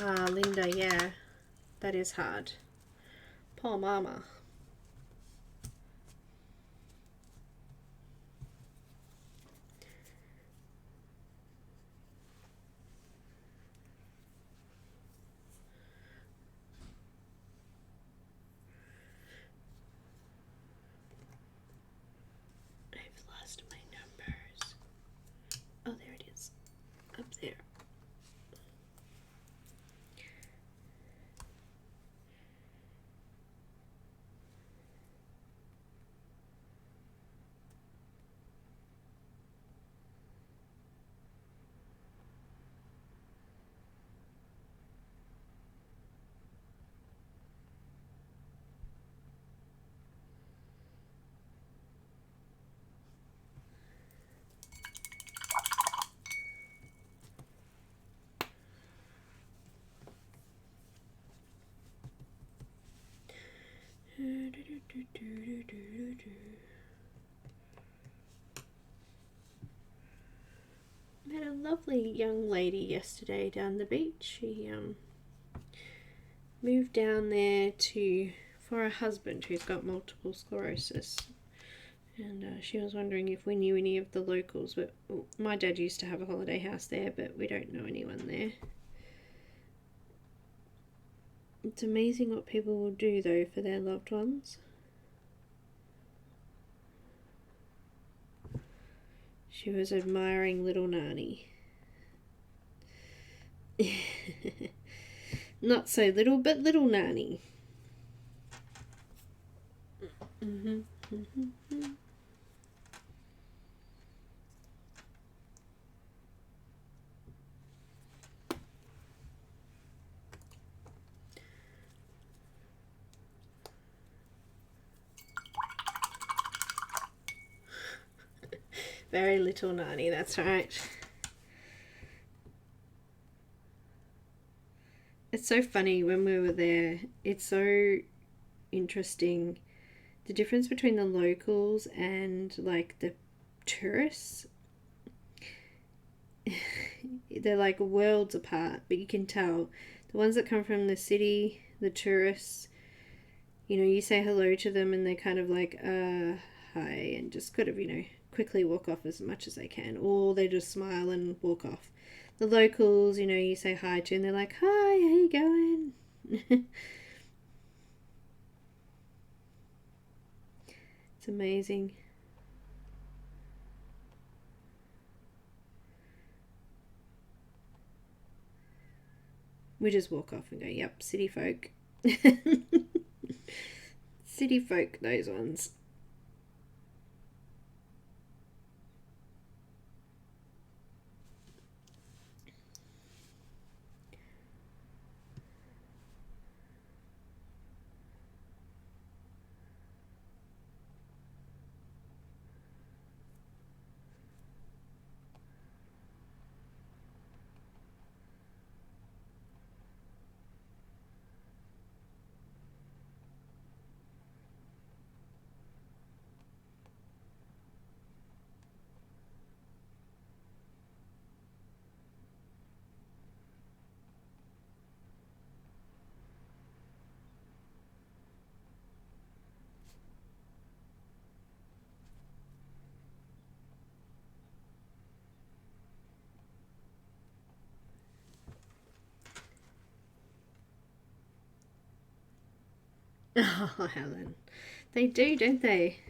Ah, Linda, yeah. That is hard. Poor mama. I've lost my numbers. Oh, there it is. Up there. Met a lovely young lady yesterday down the beach. She moved down there for a husband who's got multiple sclerosis, and she was wondering if we knew any of the locals. But my dad used to have a holiday house there, but we don't know anyone there. It's amazing what people will do though for their loved ones. She was admiring little Nani. Not so little, but little Nani. Very little Nani, that's right. It's so funny when we were there. It's so interesting the difference between the locals and like the tourists. They're like worlds apart, but you can tell the ones that come from the city, the tourists, you know, you say hello to them and they're kind of like hi, and just kind of, you know, quickly walk off as much as they can, or they just smile and walk off. The locals, you know, you say hi to and they're like, hi, how you going? It's amazing. We just walk off and go, yep, city folk. City folk, those ones. Oh, Helen. They do, don't they?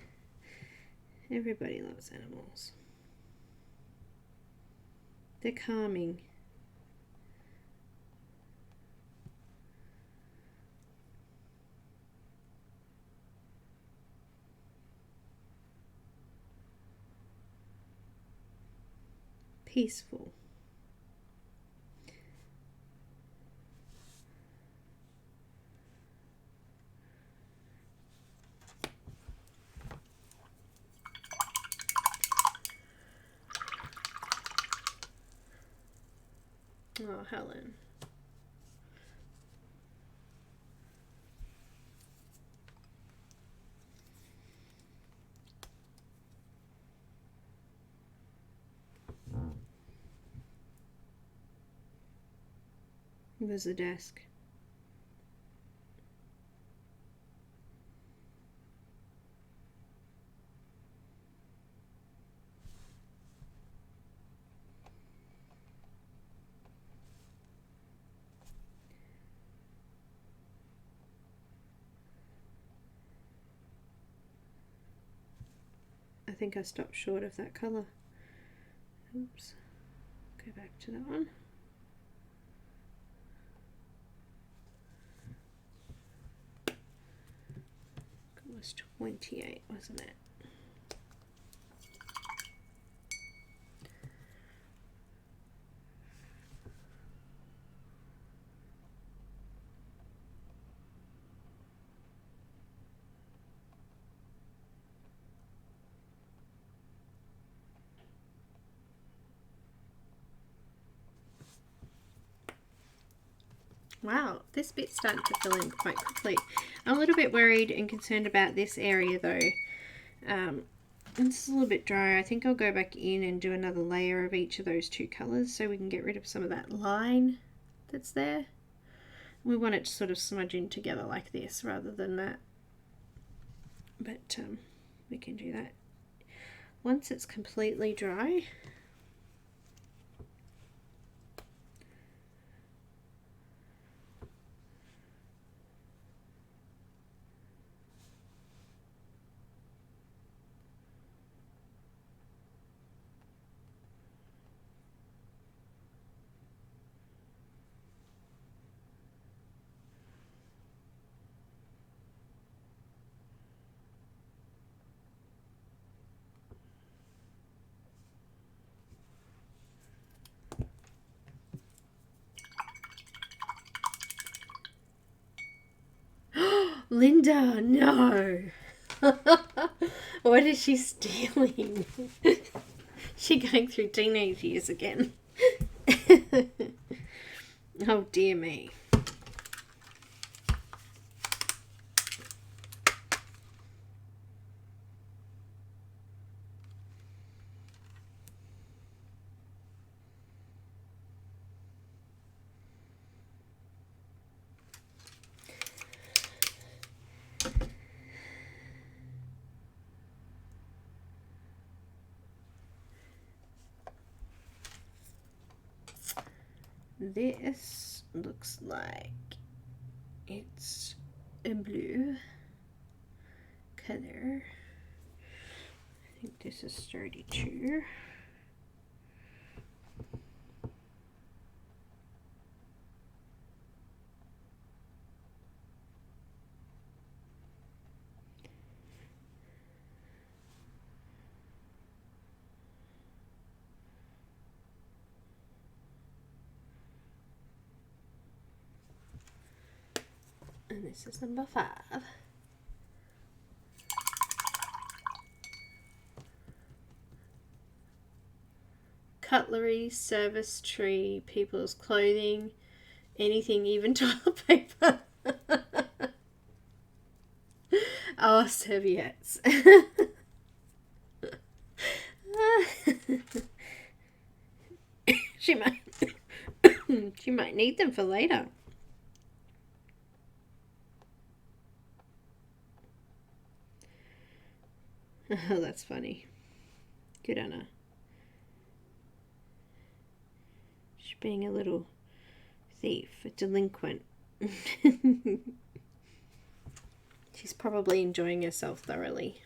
Everybody loves animals. They're calming. Peaceful. Oh, Helen. There's the desk. I think I stopped short of that colour. Oops. Go back to that one. It was 28, wasn't it? Wow, this bit's starting to fill in quite quickly. I'm a little bit worried and concerned about this area though. It's a little bit dry. I think I'll go back in and do another layer of each of those two colours so we can get rid of some of that line that's there. We want it to sort of smudge in together like this rather than that. But we can do that once it's completely dry. Linda, no. What is she stealing? She going through teenage years again. Oh dear me. This looks like it's a blue color. I think this is 32. And this is number 5. Cutlery, service tree, people's clothing, anything, even toilet paper. Oh, serviettes. She might she might need them for later. Oh, that's funny. Good on her. She's being a little thief, a delinquent. She's probably enjoying herself thoroughly.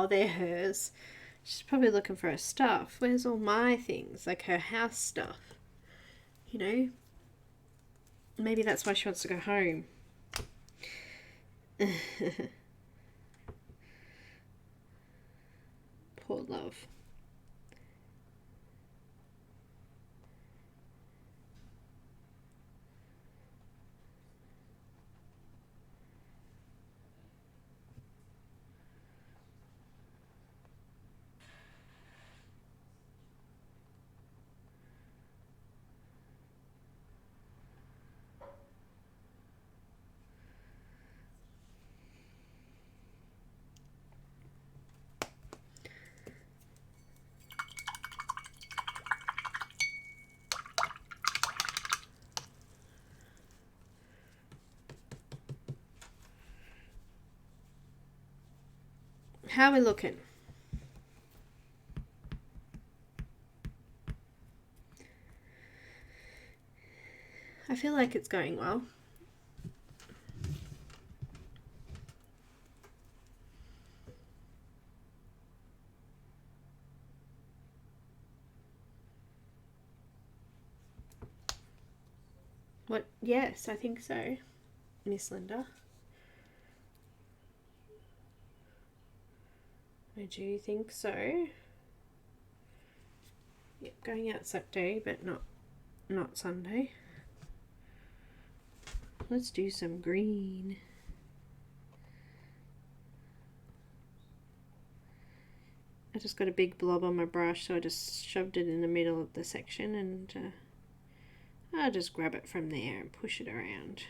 Oh, they're hers. She's probably looking for her stuff. Where's all my things? Like her house stuff. You know? Maybe that's why she wants to go home. Poor love. How are we looking? I feel like it's going well. What? Yes, I think so, Miss Linda. I do think so. Yep, going out Saturday, but not Sunday. Let's do some green. I just got a big blob on my brush, so I just shoved it in the middle of the section, and I'll just grab it from there and push it around.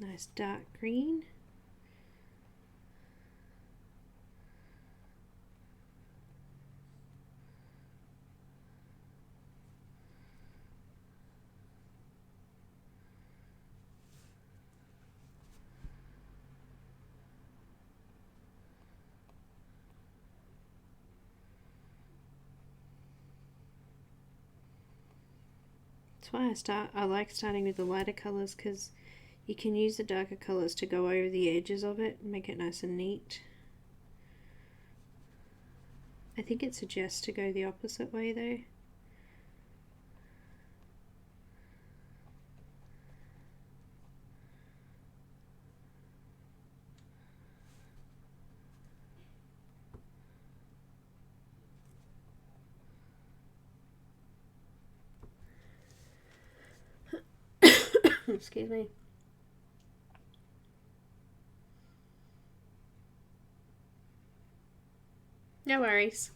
Nice dark green. That's why I like starting with the lighter colours, because you can use the darker colours to go over the edges of it and make it nice and neat. I think it suggests to go the opposite way though. Excuse me. No worries.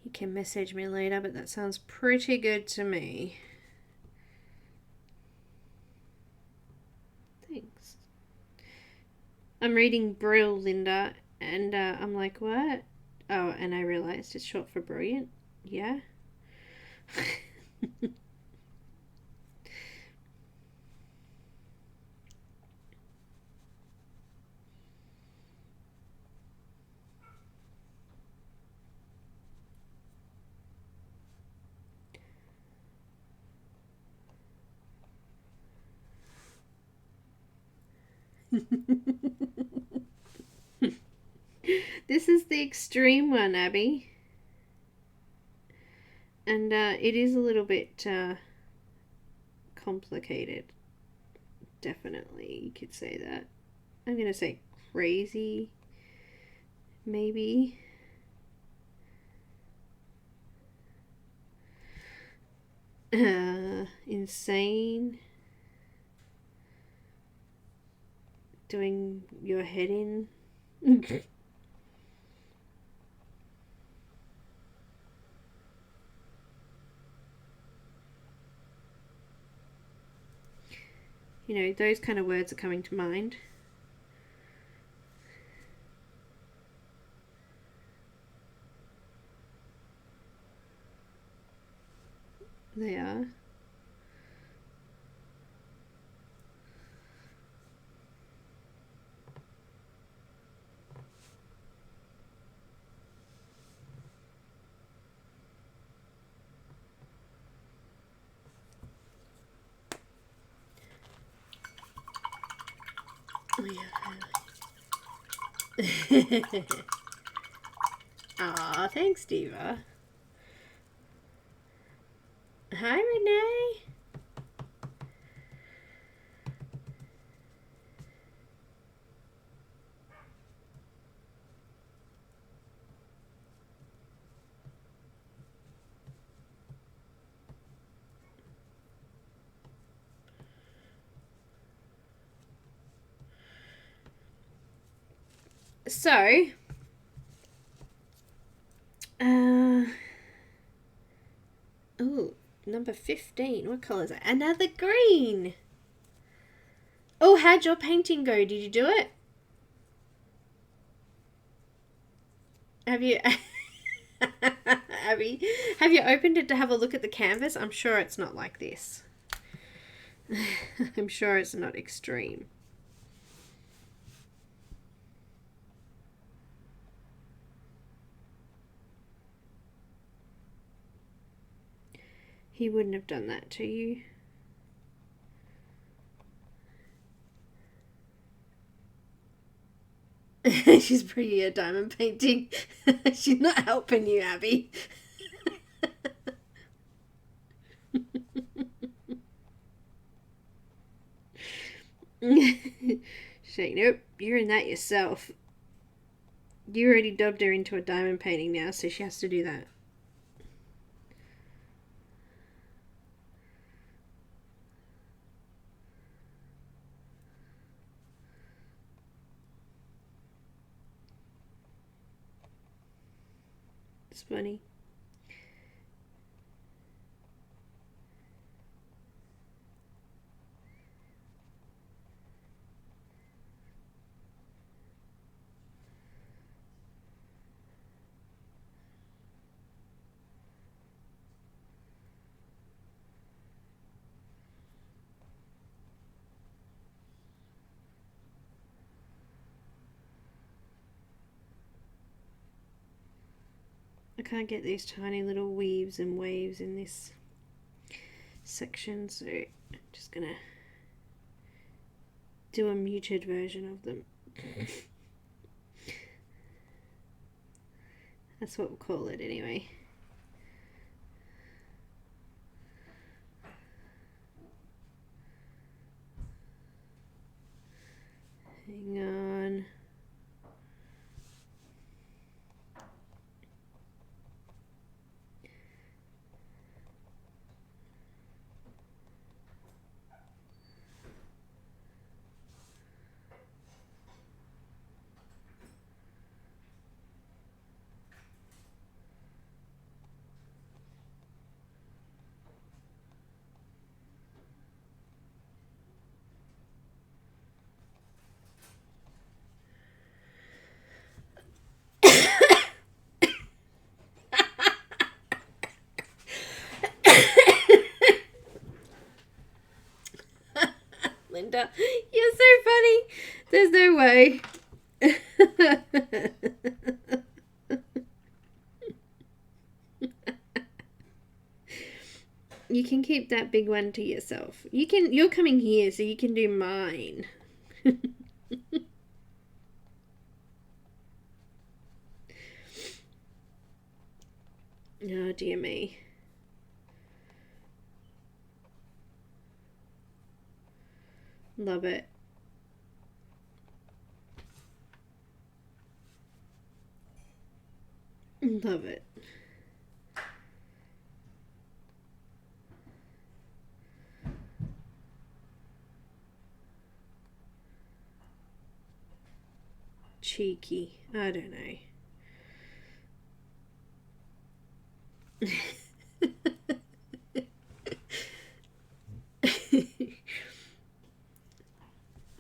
You can message me later, but that sounds pretty good to me. Thanks. I'm reading Brill, Linda, and I'm like, what? Oh, and I realised it's short for brilliant. Yeah. This is the extreme one, Abby. And it is a little bit complicated. Definitely, you could say that. I'm going to say crazy, maybe. Insane. Doing your head in. You know, those kind of words are coming to mind. They are. Aw, thanks, Diva. Hi, Renee. So, oh, number 15. What colour is it? Another green. Oh, how'd your painting go? Did you do it? Have you... Abby, have you opened it to have a look at the canvas? I'm sure it's not like this. I'm sure it's not extreme. He wouldn't have done that to you. She's pretty at diamond painting. She's not helping you, Abby. She's like, nope, you're in that yourself. You already dubbed her into a diamond painting now, so she has to do that. It's funny. I can't get these tiny little weaves and waves in this section, so I'm just gonna do a muted version of them. That's what we'll call it anyway. Hang on. Linda, you're so funny. There's no way. You can keep that big one to yourself. You're coming here, so you can do mine. Oh, dear me. Love it. Love it. Cheeky. I don't know.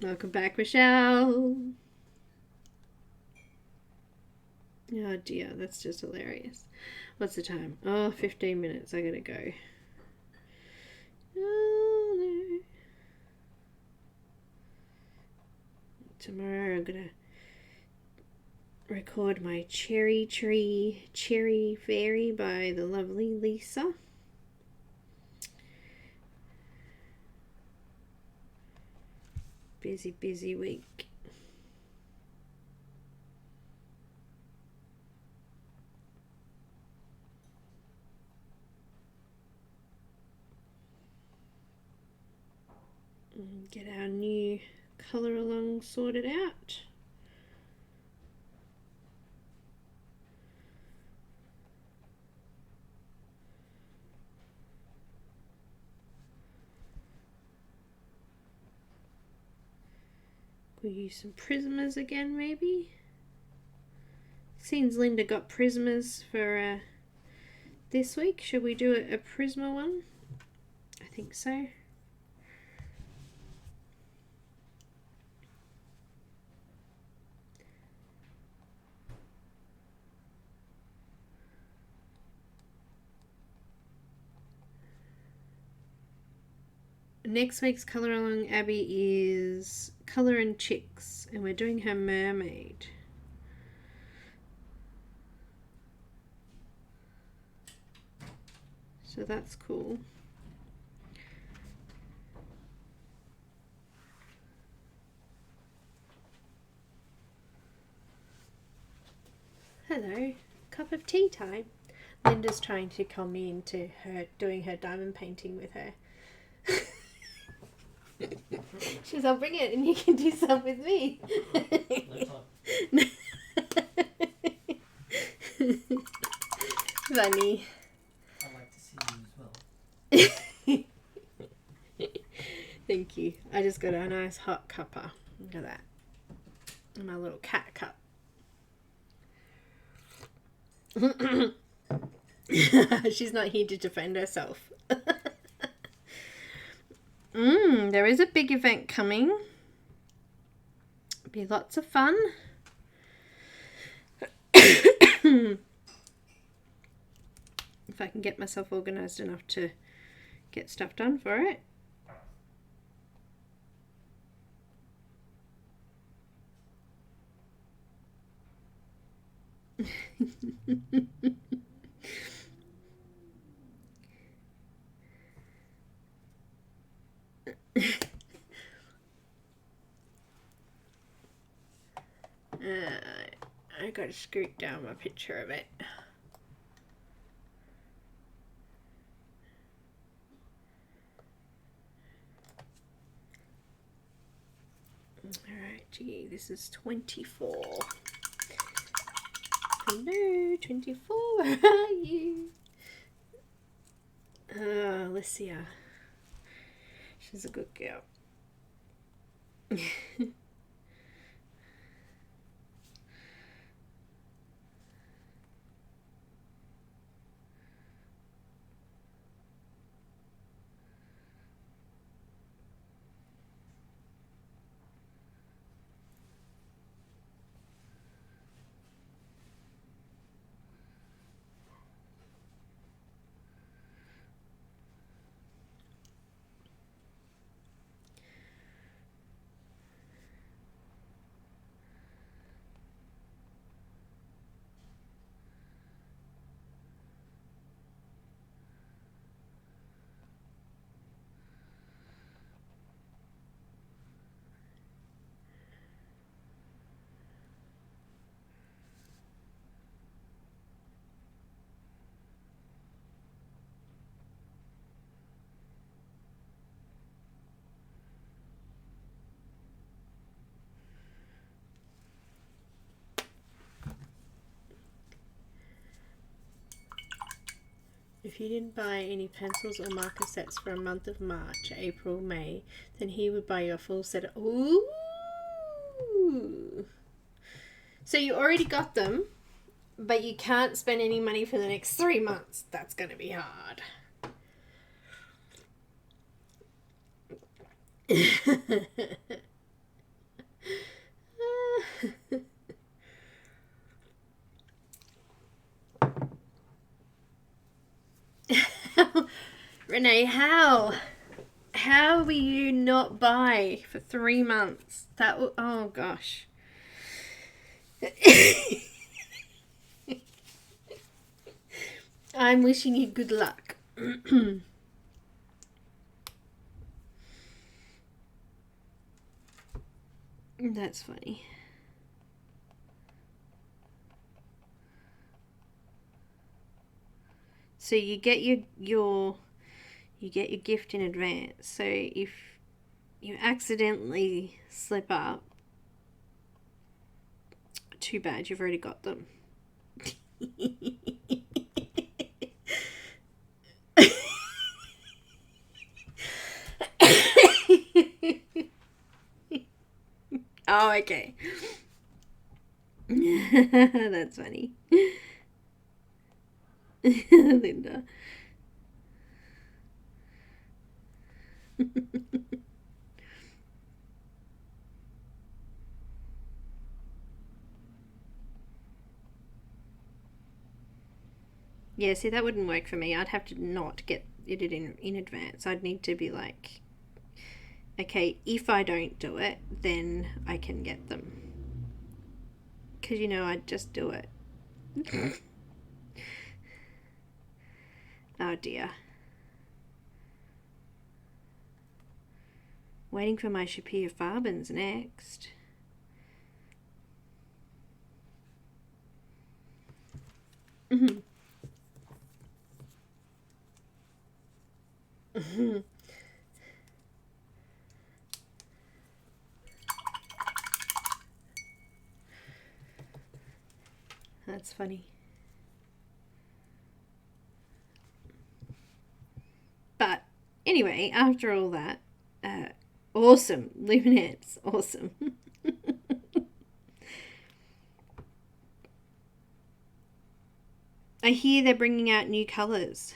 Welcome back, Michelle. Oh dear, that's just hilarious. What's the time? Oh, 15 minutes. I gotta go. Oh, no. Tomorrow I'm gonna record my Cherry Tree Cherry Fairy by the lovely Lisa. Busy week. And get our new colour along sorted out. We'll use some Prismas again, maybe. Seems Linda got Prismas for this week. Should we do a Prisma one? I think so. Next week's colour along Abby is Colour and Chicks, and we're doing her mermaid. So that's cool. Hello, cup of tea time. Linda's trying to call me into her doing her diamond painting with her. She says, I'll bring it and you can do some with me. Funny. I'd like to see you as well. Thank you. I just got a nice hot cuppa. Look at that. And my little cat cup. She's not here to defend herself. There is a big event coming. It'll be lots of fun. If I can get myself organised enough to get stuff done for it. I gotta scoot down my picture of it. Alright, gee, this is 24. Hello, 24, where are you? Alicia. She's a good girl. If you didn't buy any pencils or marker sets for a month of March, April, May, then he would buy you a full set of... Ooh! So you already got them, but you can't spend any money for the next 3 months. That's going to be hard. Renee, how will you not buy for 3 months? Oh gosh. I'm wishing you good luck. That's funny. So you get your gift in advance. So if you accidentally slip up, too bad, you've already got them. Oh, okay. That's funny. Linda. Yeah, see, that wouldn't work for me. I'd have to not get it in advance. I'd need to be like, okay, if I don't do it, then I can get them. Because, you know, I'd just do it. Oh, dear. Waiting for my Farbens next. That's funny. But anyway, after all that, awesome. Luminance, awesome. I hear they're bringing out new colours.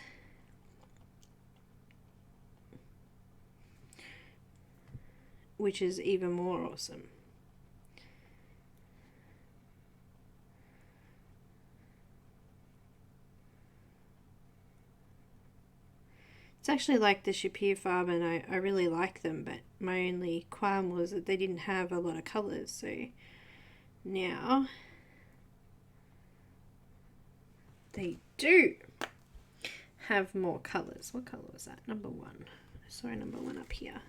Which is even more awesome. It's actually like the Faber, and I really like them, but my only qualm was that they didn't have a lot of colours, so now they do have more colours. What colour was that? Number 1. I saw a number 1 up here.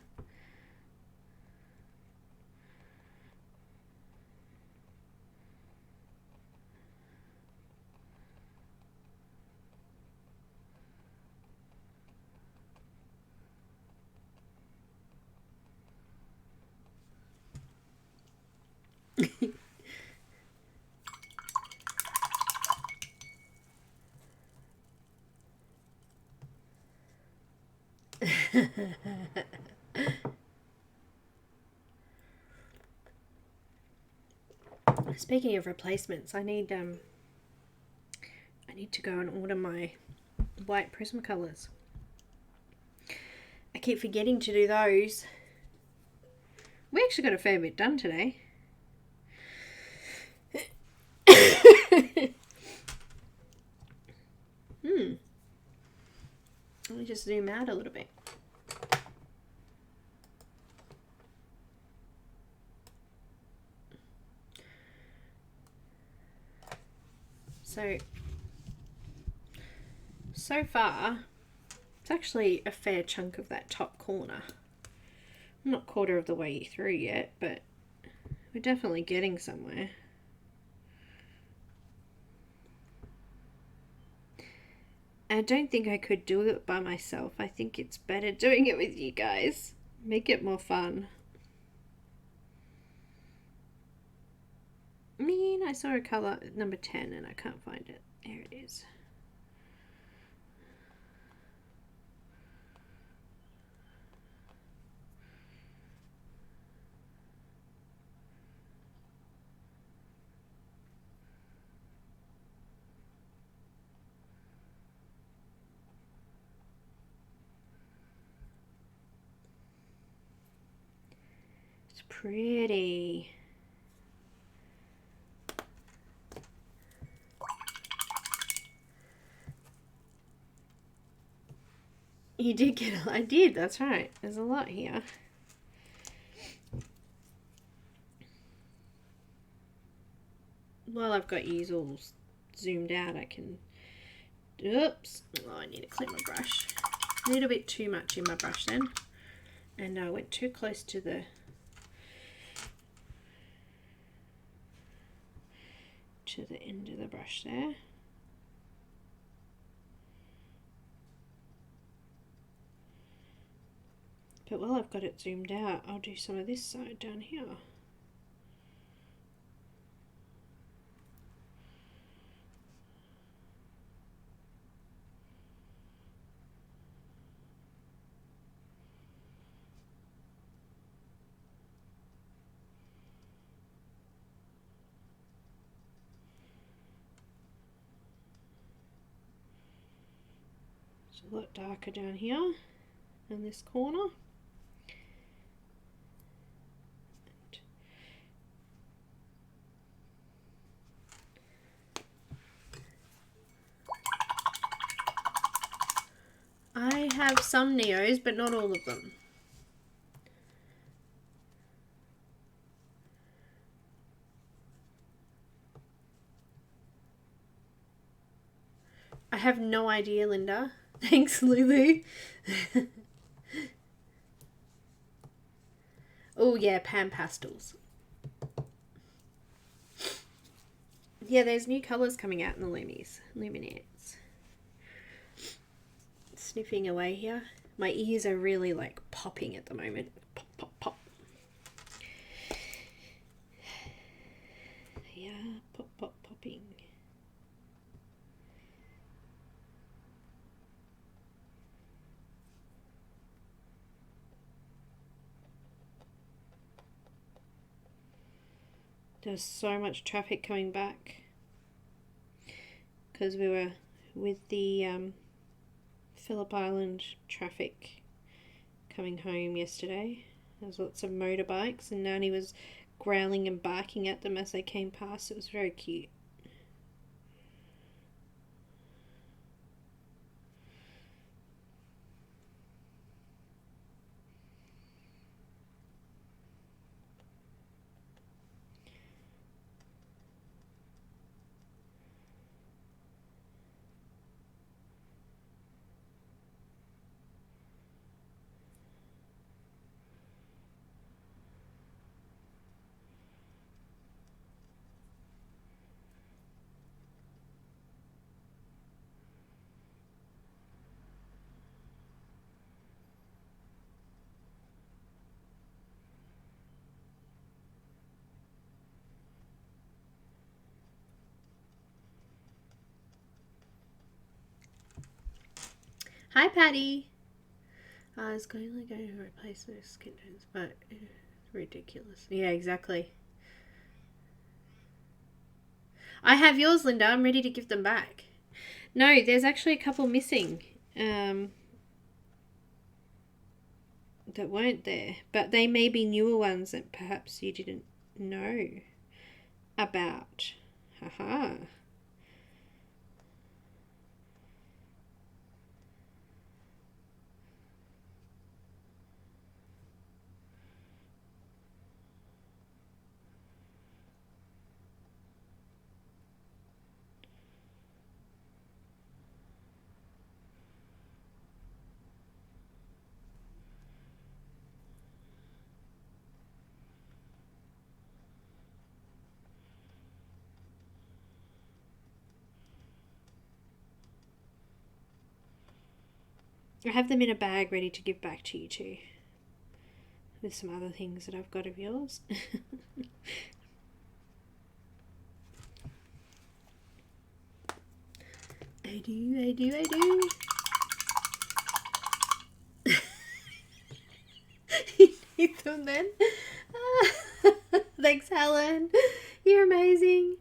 Speaking of replacements, I need to go and order my white Prismacolors. I keep forgetting to do those. We actually got a fair bit done today. Let me just zoom out a little bit. So far, it's actually a fair chunk of that top corner. I'm not quarter of the way through yet, but we're definitely getting somewhere. I don't think I could do it by myself. I think it's better doing it with you guys. Make it more fun. I mean, I saw a colour number 10 and I can't find it. There it is. It's pretty. You did get I did, that's right. There's a lot here. While I've got you all zoomed out, I can... Oops. Oh, I need to clean my brush. A little bit too much in my brush then. And I went too close to the... end of the brush there. But while I've got it zoomed out, I'll do some of this side down here. It's a lot darker down here in this corner. I have some Neos, but not all of them. I have no idea, Linda. Thanks, Lulu. Oh yeah, PanPastels. Yeah, there's new colours coming out in the Luminance. Sniffing away here. My ears are really like popping at the moment. Pop, pop, pop. Yeah, pop, pop, popping. There's so much traffic coming back because we were with the Phillip Island traffic coming home yesterday. There was lots of motorbikes and Nanny was growling and barking at them as they came past. It was very cute. Hi, Patty. I was going to replace those skin tones, but it's ridiculous. Yeah, exactly. I have yours, Linda. I'm ready to give them back. No, there's actually a couple missing that weren't there, but they may be newer ones that perhaps you didn't know about. Haha. I have them in a bag ready to give back to you too. With some other things that I've got of yours. I do. You need them then? Thanks, Helen. You're amazing.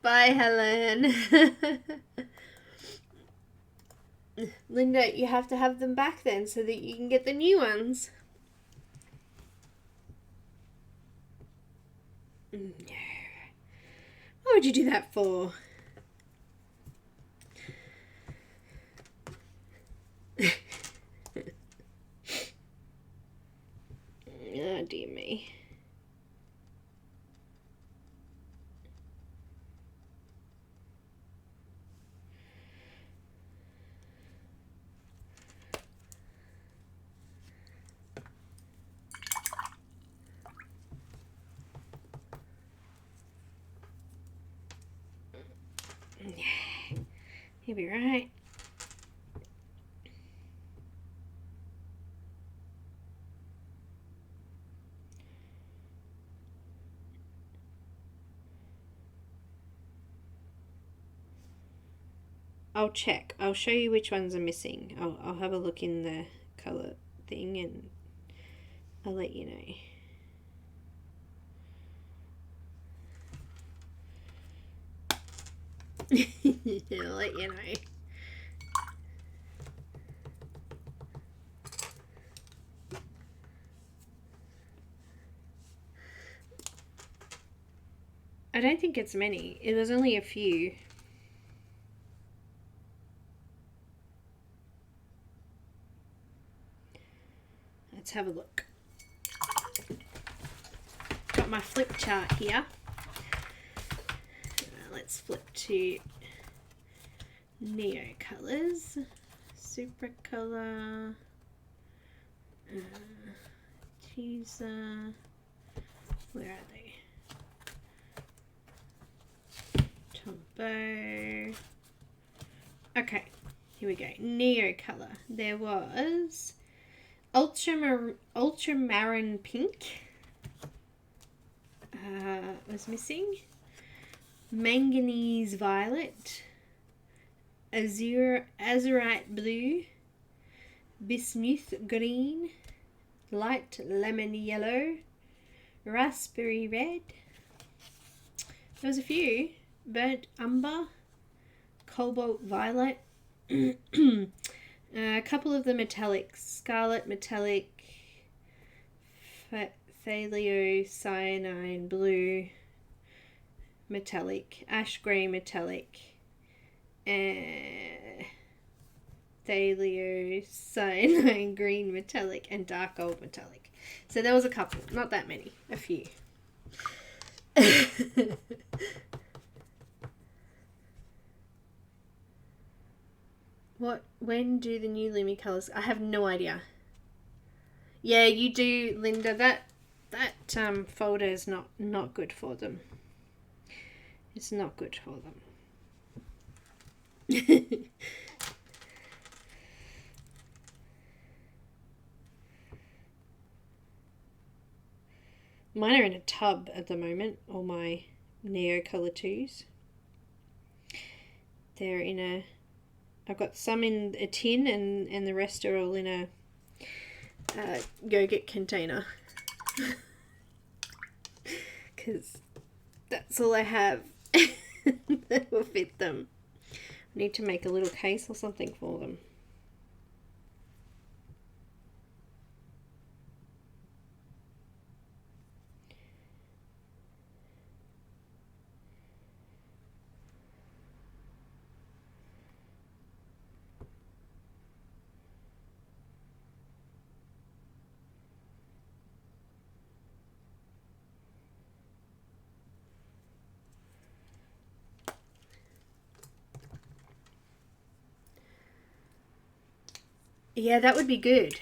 Bye, Helen. Linda, you have to have them back then so that you can get the new ones. No. What would you do that for? Oh, dear me. Yeah, he'll be right. I'll check. I'll show you which ones are missing. I'll have a look in the colour thing and I'll let you know. I'll let you know. I don't think it's many. It was only a few. Let's have a look. Got my flip chart here. Let's flip to Neo colours. Supracolor. Teaser. Where are they? Tombow. Okay, here we go. Neo colour. There was ultramarine pink. Was missing. Manganese violet. Azurite blue. Bismuth green. Light lemon yellow. Raspberry red. There was a few. Burnt umber. Cobalt violet. A couple of the metallics. Scarlet metallic. Phthalo-cyanine blue. Metallic. Ash grey metallic. Phthalo-cyanine green metallic. And dark gold metallic. So there was a couple. Not that many. A few. When do the new Lumi colours? I have no idea. Yeah, you do, Linda. That folder is not good for them. It's not good for them. Mine are in a tub at the moment, all my Neo Colour 2s. They're in a... I've got some in a tin and the rest are all in a go-get container. Because that's all I have that will fit them. I need to make a little case or something for them. Yeah, that would be good.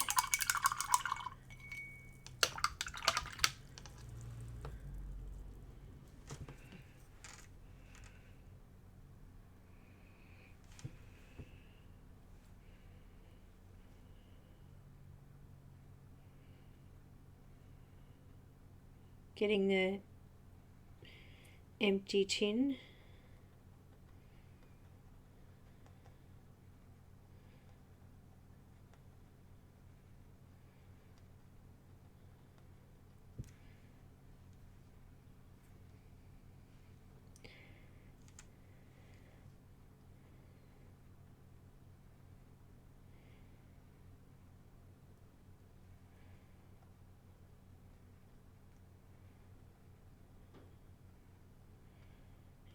Getting the empty tin.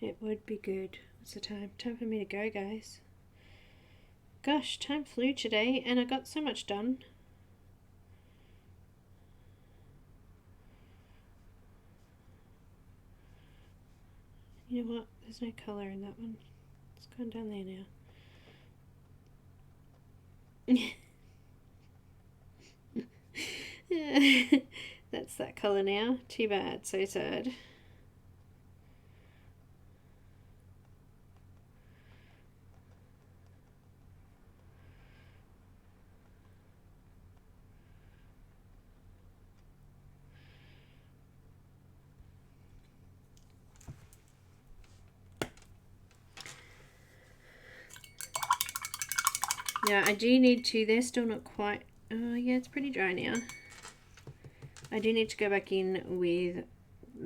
It would be good. What's the time? Time for me to go, guys. Gosh, time flew today and I got so much done. You know what? There's no colour in that one. It's gone down there now. That's that colour now. Too bad. So sad. Yeah, I do need to. They're still not quite. Oh, yeah, it's pretty dry now. I do need to go back in with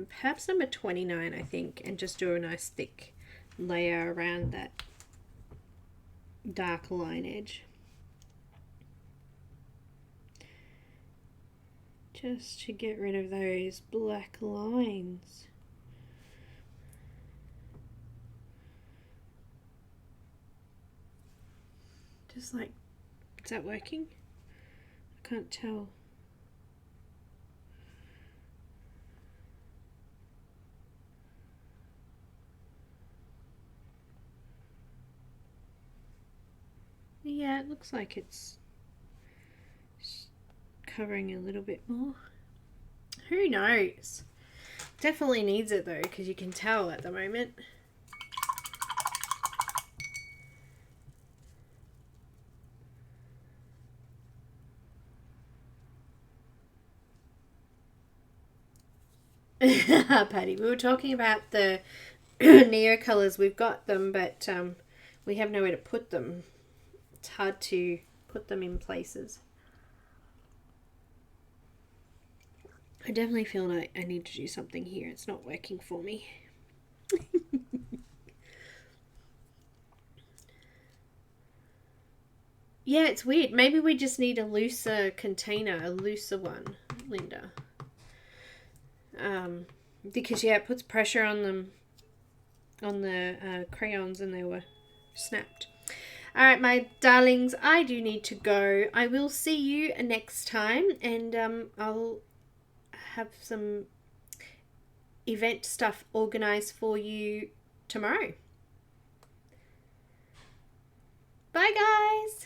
perhaps number 29, I think, and just do a nice thick layer around that dark line edge. Just to get rid of those black lines. Just like, is that working? I can't tell. Yeah, it looks like it's covering a little bit more. Who knows? Definitely needs it though, because you can tell at the moment. Patty, we were talking about the Neo colors. We've got them, but we have nowhere to put them. It's hard to put them in places. I definitely feel like I need to do something here. It's not working for me. Yeah, it's weird. Maybe we just need a looser container, a looser one, Linda. Because yeah, it puts pressure on them, on the crayons, and they were snapped. All right, my darlings, I do need to go. I will see you next time, and I'll have some event stuff organized for you tomorrow. Bye, guys.